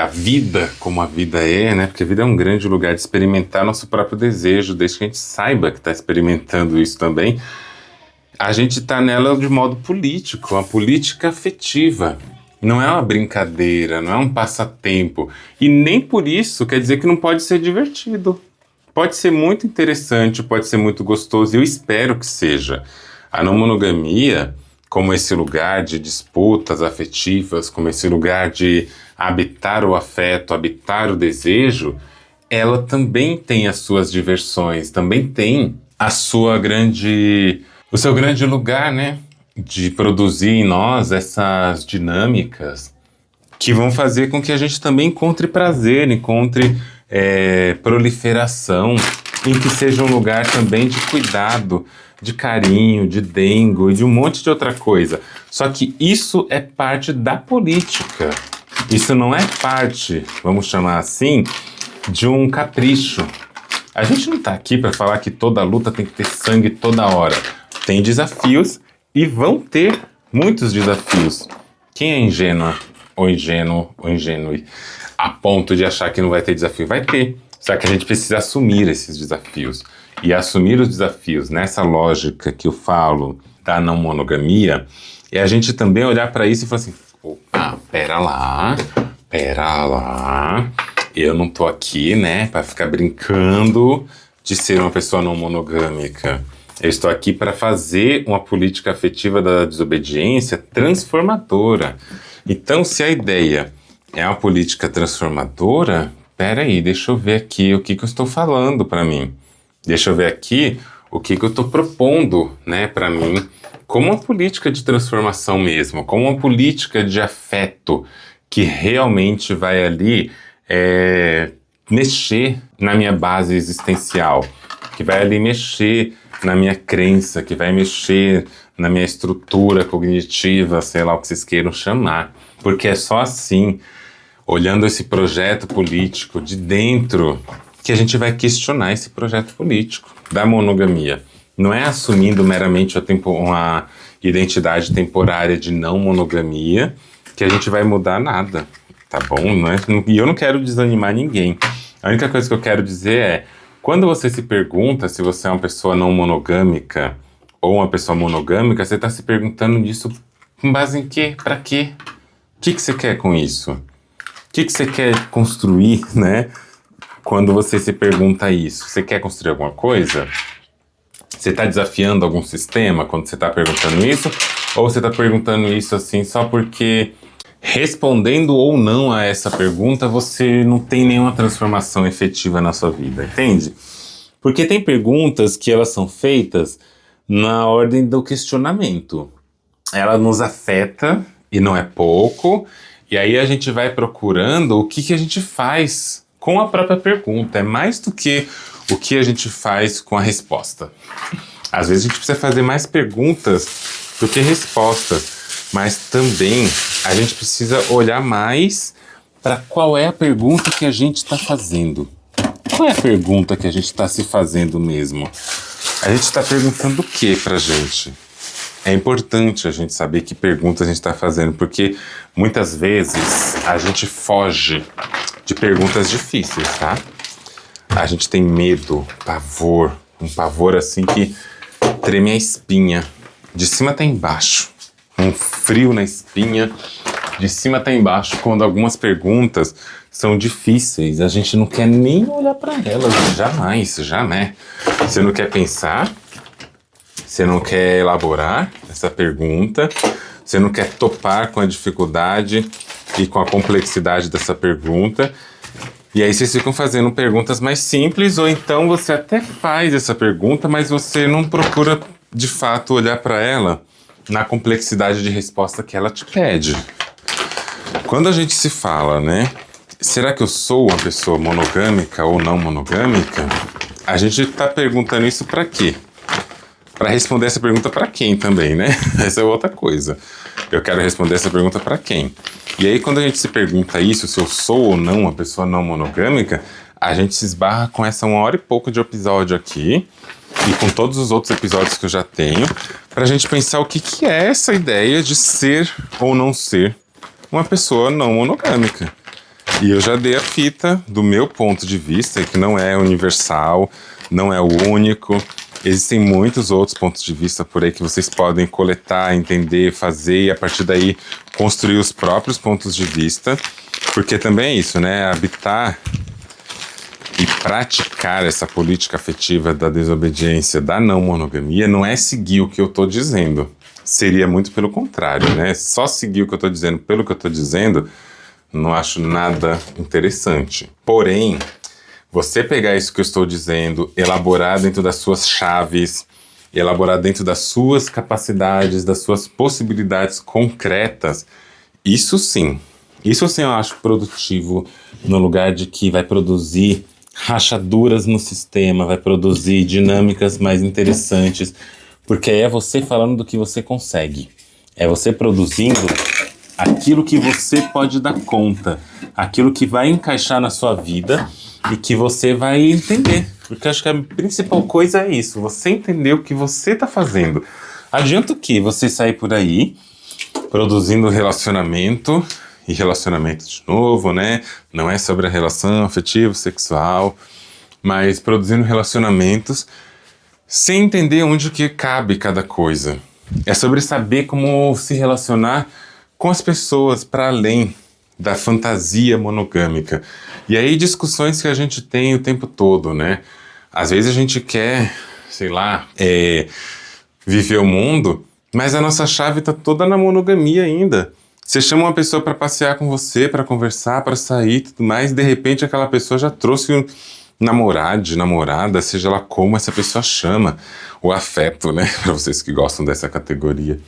a vida como a vida é, né? Porque a vida é um grande lugar de experimentar nosso próprio desejo, desde que a gente saiba que está experimentando isso também. A gente está nela de modo político, uma política afetiva. Não é uma brincadeira, não é um passatempo. E nem por isso quer dizer que não pode ser divertido. Pode ser muito interessante, pode ser muito gostoso, e eu espero que seja. A não monogamia, como esse lugar de disputas afetivas, como esse lugar de habitar o afeto, habitar o desejo, ela também tem as suas diversões, também tem o seu grande lugar, né? De produzir em nós essas dinâmicas que vão fazer com que a gente também encontre prazer, encontre proliferação, em que seja um lugar também de cuidado, de carinho, de dengo e de um monte de outra coisa. Só que isso é parte da política. Isso não é parte, vamos chamar assim, de um capricho. A gente não está aqui para falar que toda luta tem que ter sangue toda hora. Tem desafios e vão ter muitos desafios. Quem é ingênua ou ingênuo ou ingênue a ponto de achar que não vai ter desafio? Vai ter. Só que a gente precisa assumir esses desafios. E assumir os desafios nessa lógica que eu falo da não monogamia é a gente também olhar para isso e falar assim, opa, pera lá, eu não tô aqui, né, para ficar brincando de ser uma pessoa não monogâmica. Eu estou aqui para fazer uma política afetiva da desobediência transformadora. Então, se a ideia é uma política transformadora, peraí, deixa eu ver aqui o que eu estou falando para mim. Deixa eu ver aqui o que eu estou propondo, né, para mim, como uma política de transformação mesmo, como uma política de afeto que realmente vai ali mexer na minha base existencial, que vai ali mexer na minha crença, que vai mexer na minha estrutura cognitiva, sei lá o que vocês queiram chamar. Porque é só assim, olhando esse projeto político de dentro, que a gente vai questionar esse projeto político da monogamia. Não é assumindo meramente uma identidade temporária de não monogamia que a gente vai mudar nada, tá bom? Não é? E eu não quero desanimar ninguém. A única coisa que eu quero dizer é, quando você se pergunta se você é uma pessoa não monogâmica ou uma pessoa monogâmica, você está se perguntando nisso com base em quê? Pra quê? O que você quer com isso? O que você quer construir, né? Quando você se pergunta isso, você quer construir alguma coisa? Você está desafiando algum sistema quando você está perguntando isso? Ou você está perguntando isso assim só porque, respondendo ou não a essa pergunta, você não tem nenhuma transformação efetiva na sua vida, entende? Porque tem perguntas que elas são feitas na ordem do questionamento. Ela nos afeta, e não é pouco, e aí a gente vai procurando o que a gente faz com a própria pergunta. É mais do que o que a gente faz com a resposta. Às vezes a gente precisa fazer mais perguntas do que respostas, mas também a gente precisa olhar mais para qual é a pergunta que a gente está fazendo. Qual é a pergunta que a gente está se fazendo mesmo? A gente está perguntando o que pra gente? É importante a gente saber que perguntas a gente está fazendo, porque muitas vezes a gente foge de perguntas difíceis, tá? A gente tem medo, pavor, um pavor assim que treme a espinha, de cima até embaixo, um frio na espinha, de cima até embaixo, quando algumas perguntas são difíceis, a gente não quer nem olhar para elas, jamais, já, né? Você não quer pensar, você não quer elaborar essa pergunta, você não quer topar com a dificuldade e com a complexidade dessa pergunta. E aí vocês ficam fazendo perguntas mais simples, ou então você até faz essa pergunta, mas você não procura, de fato, olhar para ela na complexidade de resposta que ela te pede. Quando a gente se fala, né, será que eu sou uma pessoa monogâmica ou não monogâmica? A gente está perguntando isso para quê? Para responder essa pergunta para quem também, né? Essa é outra coisa. Eu quero responder essa pergunta para quem? E aí, quando a gente se pergunta isso, se eu sou ou não uma pessoa não monogâmica, a gente se esbarra com essa 1 hora e pouco de episódio aqui, e com todos os outros episódios que eu já tenho, pra gente pensar o que é essa ideia de ser ou não ser uma pessoa não monogâmica. E eu já dei a fita do meu ponto de vista, que não é universal, não é o único. Existem muitos outros pontos de vista por aí que vocês podem coletar, entender, fazer e a partir daí construir os próprios pontos de vista, porque também é isso, né? Habitar e praticar essa política afetiva da desobediência, da não monogamia, não é seguir o que eu tô dizendo. Seria muito pelo contrário, né? Só seguir o que eu tô dizendo pelo que eu tô dizendo, não acho nada interessante. Porém, você pegar isso que eu estou dizendo, elaborar dentro das suas chaves, elaborar dentro das suas capacidades, das suas possibilidades concretas, isso sim eu acho produtivo no lugar de que vai produzir rachaduras no sistema, vai produzir dinâmicas mais interessantes, porque aí é você falando do que você consegue, é você produzindo aquilo que você pode dar conta, aquilo que vai encaixar na sua vida e que você vai entender. Porque acho que a principal coisa é isso, você entender o que você está fazendo. Adianta o quê? Você sair por aí produzindo relacionamento, e relacionamento de novo, né? Não é sobre a relação afetiva, sexual, mas produzindo relacionamentos sem entender onde que cabe cada coisa. É sobre saber como se relacionar com as pessoas para além da fantasia monogâmica. E aí discussões que a gente tem o tempo todo, né? Às vezes a gente quer, sei lá, viver o mundo, mas a nossa chave tá toda na monogamia ainda. Você chama uma pessoa para passear com você, para conversar, para sair e tudo mais, e de repente aquela pessoa já trouxe namorado, namorada, seja lá como essa pessoa chama, o afeto, né? Para vocês que gostam dessa categoria.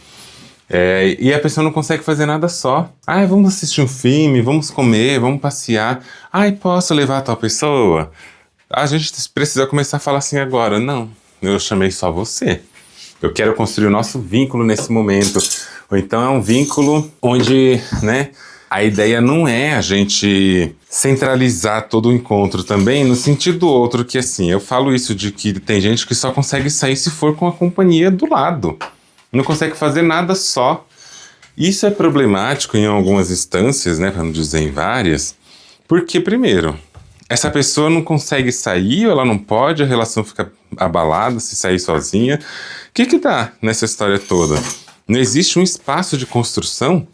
E a pessoa não consegue fazer nada só. Vamos assistir um filme, vamos comer, vamos passear. Posso levar a tal pessoa? A gente precisa começar a falar assim agora. Não, eu chamei só você. Eu quero construir o nosso vínculo nesse momento. Ou então é um vínculo onde, né, a ideia não é a gente centralizar todo o encontro também, no sentido outro, que assim, eu falo isso de que tem gente que só consegue sair se for com a companhia do lado. Não consegue fazer nada só. Isso é problemático em algumas instâncias, né, para não dizer em várias, porque, primeiro, essa pessoa não consegue sair, ou ela não pode, a relação fica abalada se sair sozinha. O que dá nessa história toda? Não existe um espaço de construção,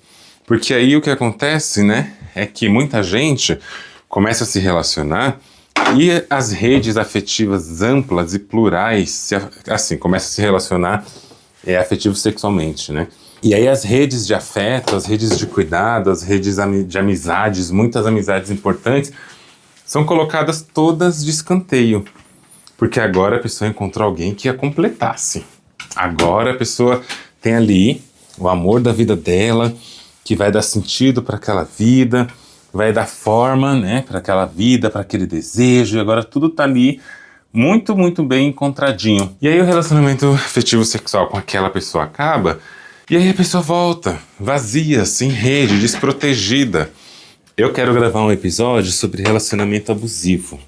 porque aí o que acontece, né, é que muita gente começa a se relacionar e as redes afetivas amplas e plurais, assim, começa a se relacionar afetivo sexualmente, né? E aí as redes de afeto, as redes de cuidado, as redes de amizades, muitas amizades importantes, são colocadas todas de escanteio. Porque agora a pessoa encontrou alguém que a completasse. Agora a pessoa tem ali o amor da vida dela, que vai dar sentido para aquela vida, vai dar forma, né, para aquela vida, para aquele desejo, e agora tudo tá ali muito, muito bem encontradinho. E aí o relacionamento afetivo sexual com aquela pessoa acaba, e aí a pessoa volta, vazia, sem rede, desprotegida. Eu quero gravar um episódio sobre relacionamento abusivo,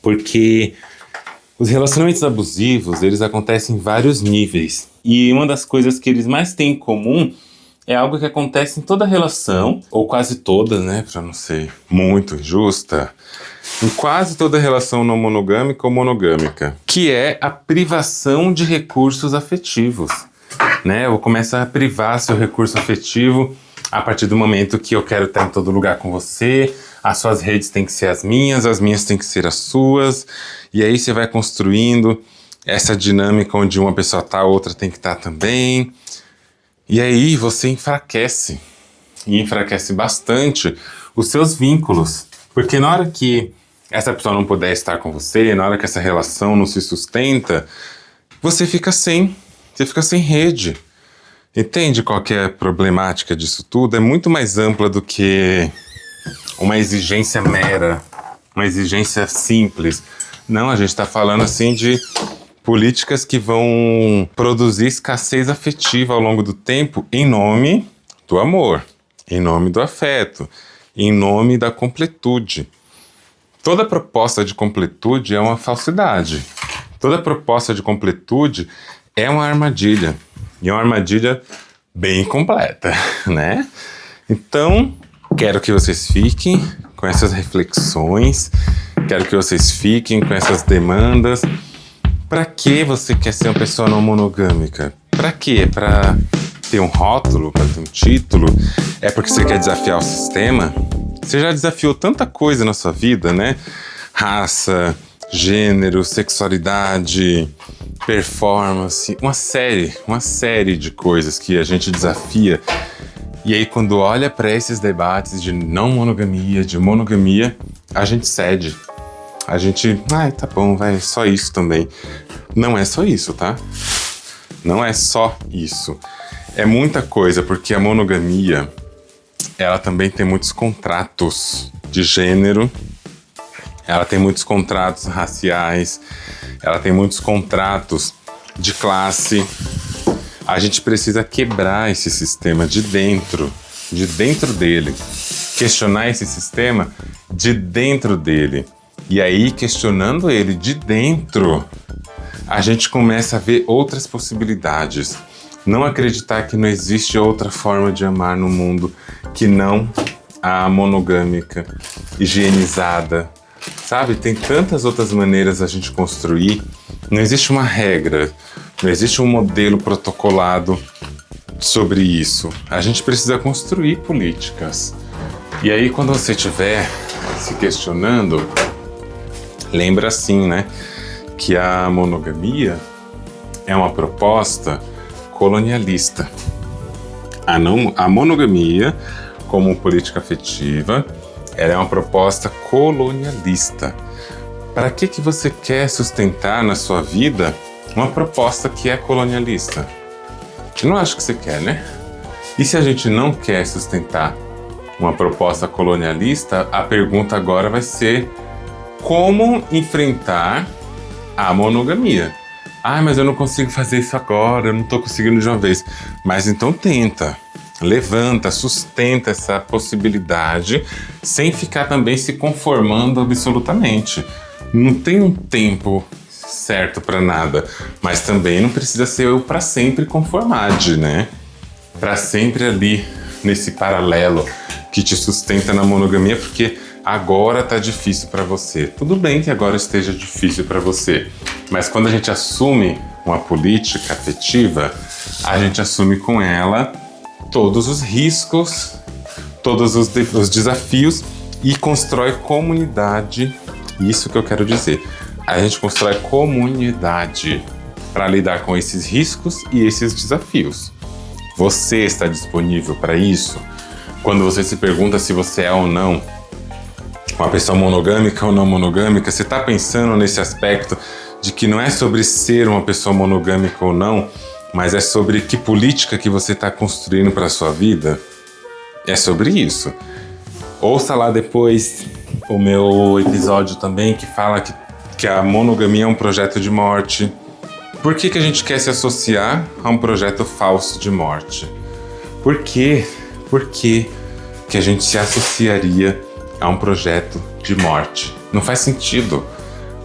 porque os relacionamentos abusivos, eles acontecem em vários níveis, e uma das coisas que eles mais têm em comum é algo que acontece em toda relação, ou quase toda, né, para não ser muito injusta, em quase toda relação não monogâmica ou monogâmica, que é a privação de recursos afetivos, né? Eu vou começar a privar seu recurso afetivo a partir do momento que eu quero estar em todo lugar com você, as suas redes têm que ser as minhas têm que ser as suas, e aí você vai construindo essa dinâmica onde uma pessoa tá, a outra tem que estar também. E aí você enfraquece, e enfraquece bastante os seus vínculos. Porque na hora que essa pessoa não puder estar com você, na hora que essa relação não se sustenta, você fica sem rede. Entende qual que é a problemática disso tudo? É muito mais ampla do que uma exigência mera, uma exigência simples. Não, a gente está falando assim de políticas que vão produzir escassez afetiva ao longo do tempo em nome do amor, em nome do afeto, em nome da completude. Toda proposta de completude é uma falsidade. Toda proposta de completude é uma armadilha. E é uma armadilha bem completa, né? Então, quero que vocês fiquem com essas reflexões, quero que vocês fiquem com essas demandas. Pra que você quer ser uma pessoa não monogâmica? Pra quê? Pra ter um rótulo, pra ter um título? É porque você quer desafiar o sistema? Você já desafiou tanta coisa na sua vida, né? Raça, gênero, sexualidade, performance, uma série de coisas que a gente desafia. E aí quando olha pra esses debates de não monogamia, de monogamia, a gente cede. A gente, tá bom, vai, só isso também. Não é só isso, tá? Não é só isso. É muita coisa, porque a monogamia, ela também tem muitos contratos de gênero, ela tem muitos contratos raciais, ela tem muitos contratos de classe. A gente precisa quebrar esse sistema de dentro dele. Questionar esse sistema de dentro dele. E aí, questionando ele de dentro, a gente começa a ver outras possibilidades. Não acreditar que não existe outra forma de amar no mundo que não a monogâmica, higienizada. Sabe? Tem tantas outras maneiras a gente construir. Não existe uma regra, não existe um modelo protocolado sobre isso. A gente precisa construir políticas. E aí, quando você estiver se questionando, lembra assim, né, que a monogamia é uma proposta colonialista. A monogamia, como política afetiva, ela é uma proposta colonialista. Para que você quer sustentar na sua vida uma proposta que é colonialista? Eu não acho que você quer, né? E se a gente não quer sustentar uma proposta colonialista, a pergunta agora vai ser como enfrentar a monogamia. Mas eu não consigo fazer isso agora, eu não estou conseguindo de uma vez. Mas então tenta, levanta, sustenta essa possibilidade sem ficar também se conformando absolutamente. Não tem um tempo certo para nada, mas também não precisa ser eu para sempre conformade, né? Para sempre ali nesse paralelo que te sustenta na monogamia, porque agora tá difícil para você. Tudo bem que agora esteja difícil para você, mas quando a gente assume uma política afetiva, a gente assume com ela todos os riscos, todos os desafios e constrói comunidade. Isso que eu quero dizer. A gente constrói comunidade para lidar com esses riscos e esses desafios. Você está disponível para isso? Quando você se pergunta se você é ou não uma pessoa monogâmica ou não monogâmica, você está pensando nesse aspecto de que não é sobre ser uma pessoa monogâmica ou não, mas é sobre que política que você está construindo para a sua vida? É sobre isso. Ouça lá depois o meu episódio também que fala que a monogamia é um projeto de morte. Por que a gente quer se associar a um projeto falso de morte? Por que a gente se associaria a um projeto de morte? Não faz sentido,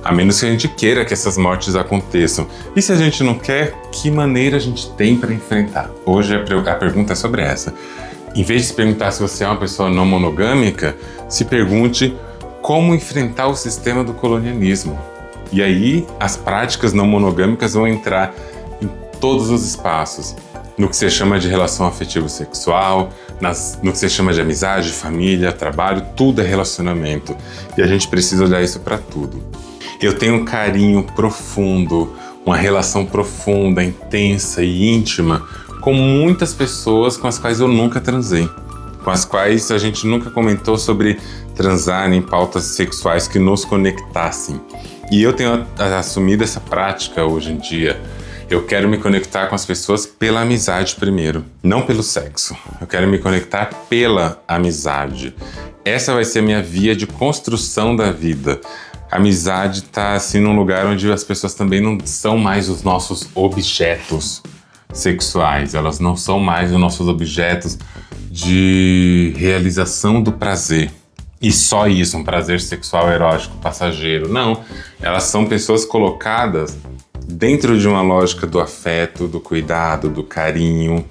a menos que a gente queira que essas mortes aconteçam. E se a gente não quer, que maneira a gente tem para enfrentar? Hoje a pergunta é sobre essa. Em vez de se perguntar se você é uma pessoa não monogâmica, se pergunte como enfrentar o sistema do colonialismo. E aí as práticas não monogâmicas vão entrar em todos os espaços. No que você chama de relação afetivo-sexual, no que você chama de amizade, família, trabalho, tudo é relacionamento. E a gente precisa olhar isso para tudo. Eu tenho um carinho profundo, uma relação profunda, intensa e íntima com muitas pessoas com as quais eu nunca transei, com as quais a gente nunca comentou sobre transar em pautas sexuais que nos conectassem. E eu tenho assumido essa prática hoje em dia. Eu quero me conectar com as pessoas pela amizade primeiro, não pelo sexo. Eu quero me conectar pela amizade. Essa vai ser a minha via de construção da vida. A amizade está assim num lugar onde as pessoas também não são mais os nossos objetos sexuais. Elas não são mais os nossos objetos de realização do prazer. E só isso, um prazer sexual erótico passageiro. Não, elas são pessoas colocadas dentro de uma lógica do afeto, do cuidado, do carinho,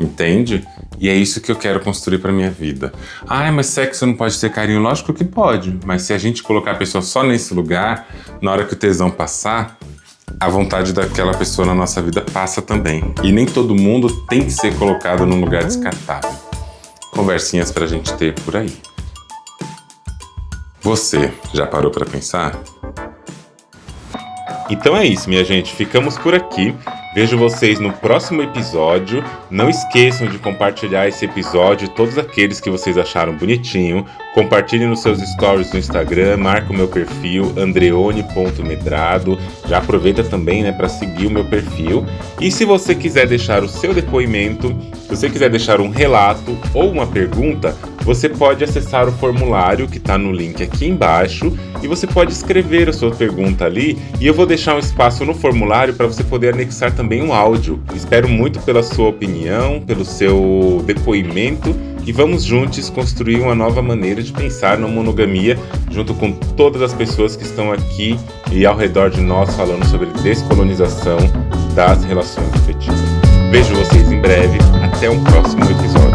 entende? E é isso que eu quero construir para minha vida. Mas sexo não pode ter carinho? Lógico que pode, mas se a gente colocar a pessoa só nesse lugar, na hora que o tesão passar, a vontade daquela pessoa na nossa vida passa também. E nem todo mundo tem que ser colocado num lugar descartável. Conversinhas pra gente ter por aí. Você já parou para pensar? Então é isso, minha gente. Ficamos por aqui. Vejo vocês no próximo episódio. Não esqueçam de compartilhar esse episódio, todos aqueles que vocês acharam bonitinho. Compartilhem nos seus stories no Instagram, marca o meu perfil, andreone.medrado. Já aproveita também, para seguir o meu perfil. E se você quiser deixar o seu depoimento, se você quiser deixar um relato ou uma pergunta, você pode acessar o formulário que está no link aqui embaixo e você pode escrever a sua pergunta ali e eu vou deixar um espaço no formulário para você poder anexar também um áudio. Espero muito pela sua opinião, pelo seu depoimento e vamos juntos construir uma nova maneira de pensar na monogamia junto com todas as pessoas que estão aqui e ao redor de nós falando sobre descolonização das relações afetivas. Vejo vocês em breve, até um próximo episódio.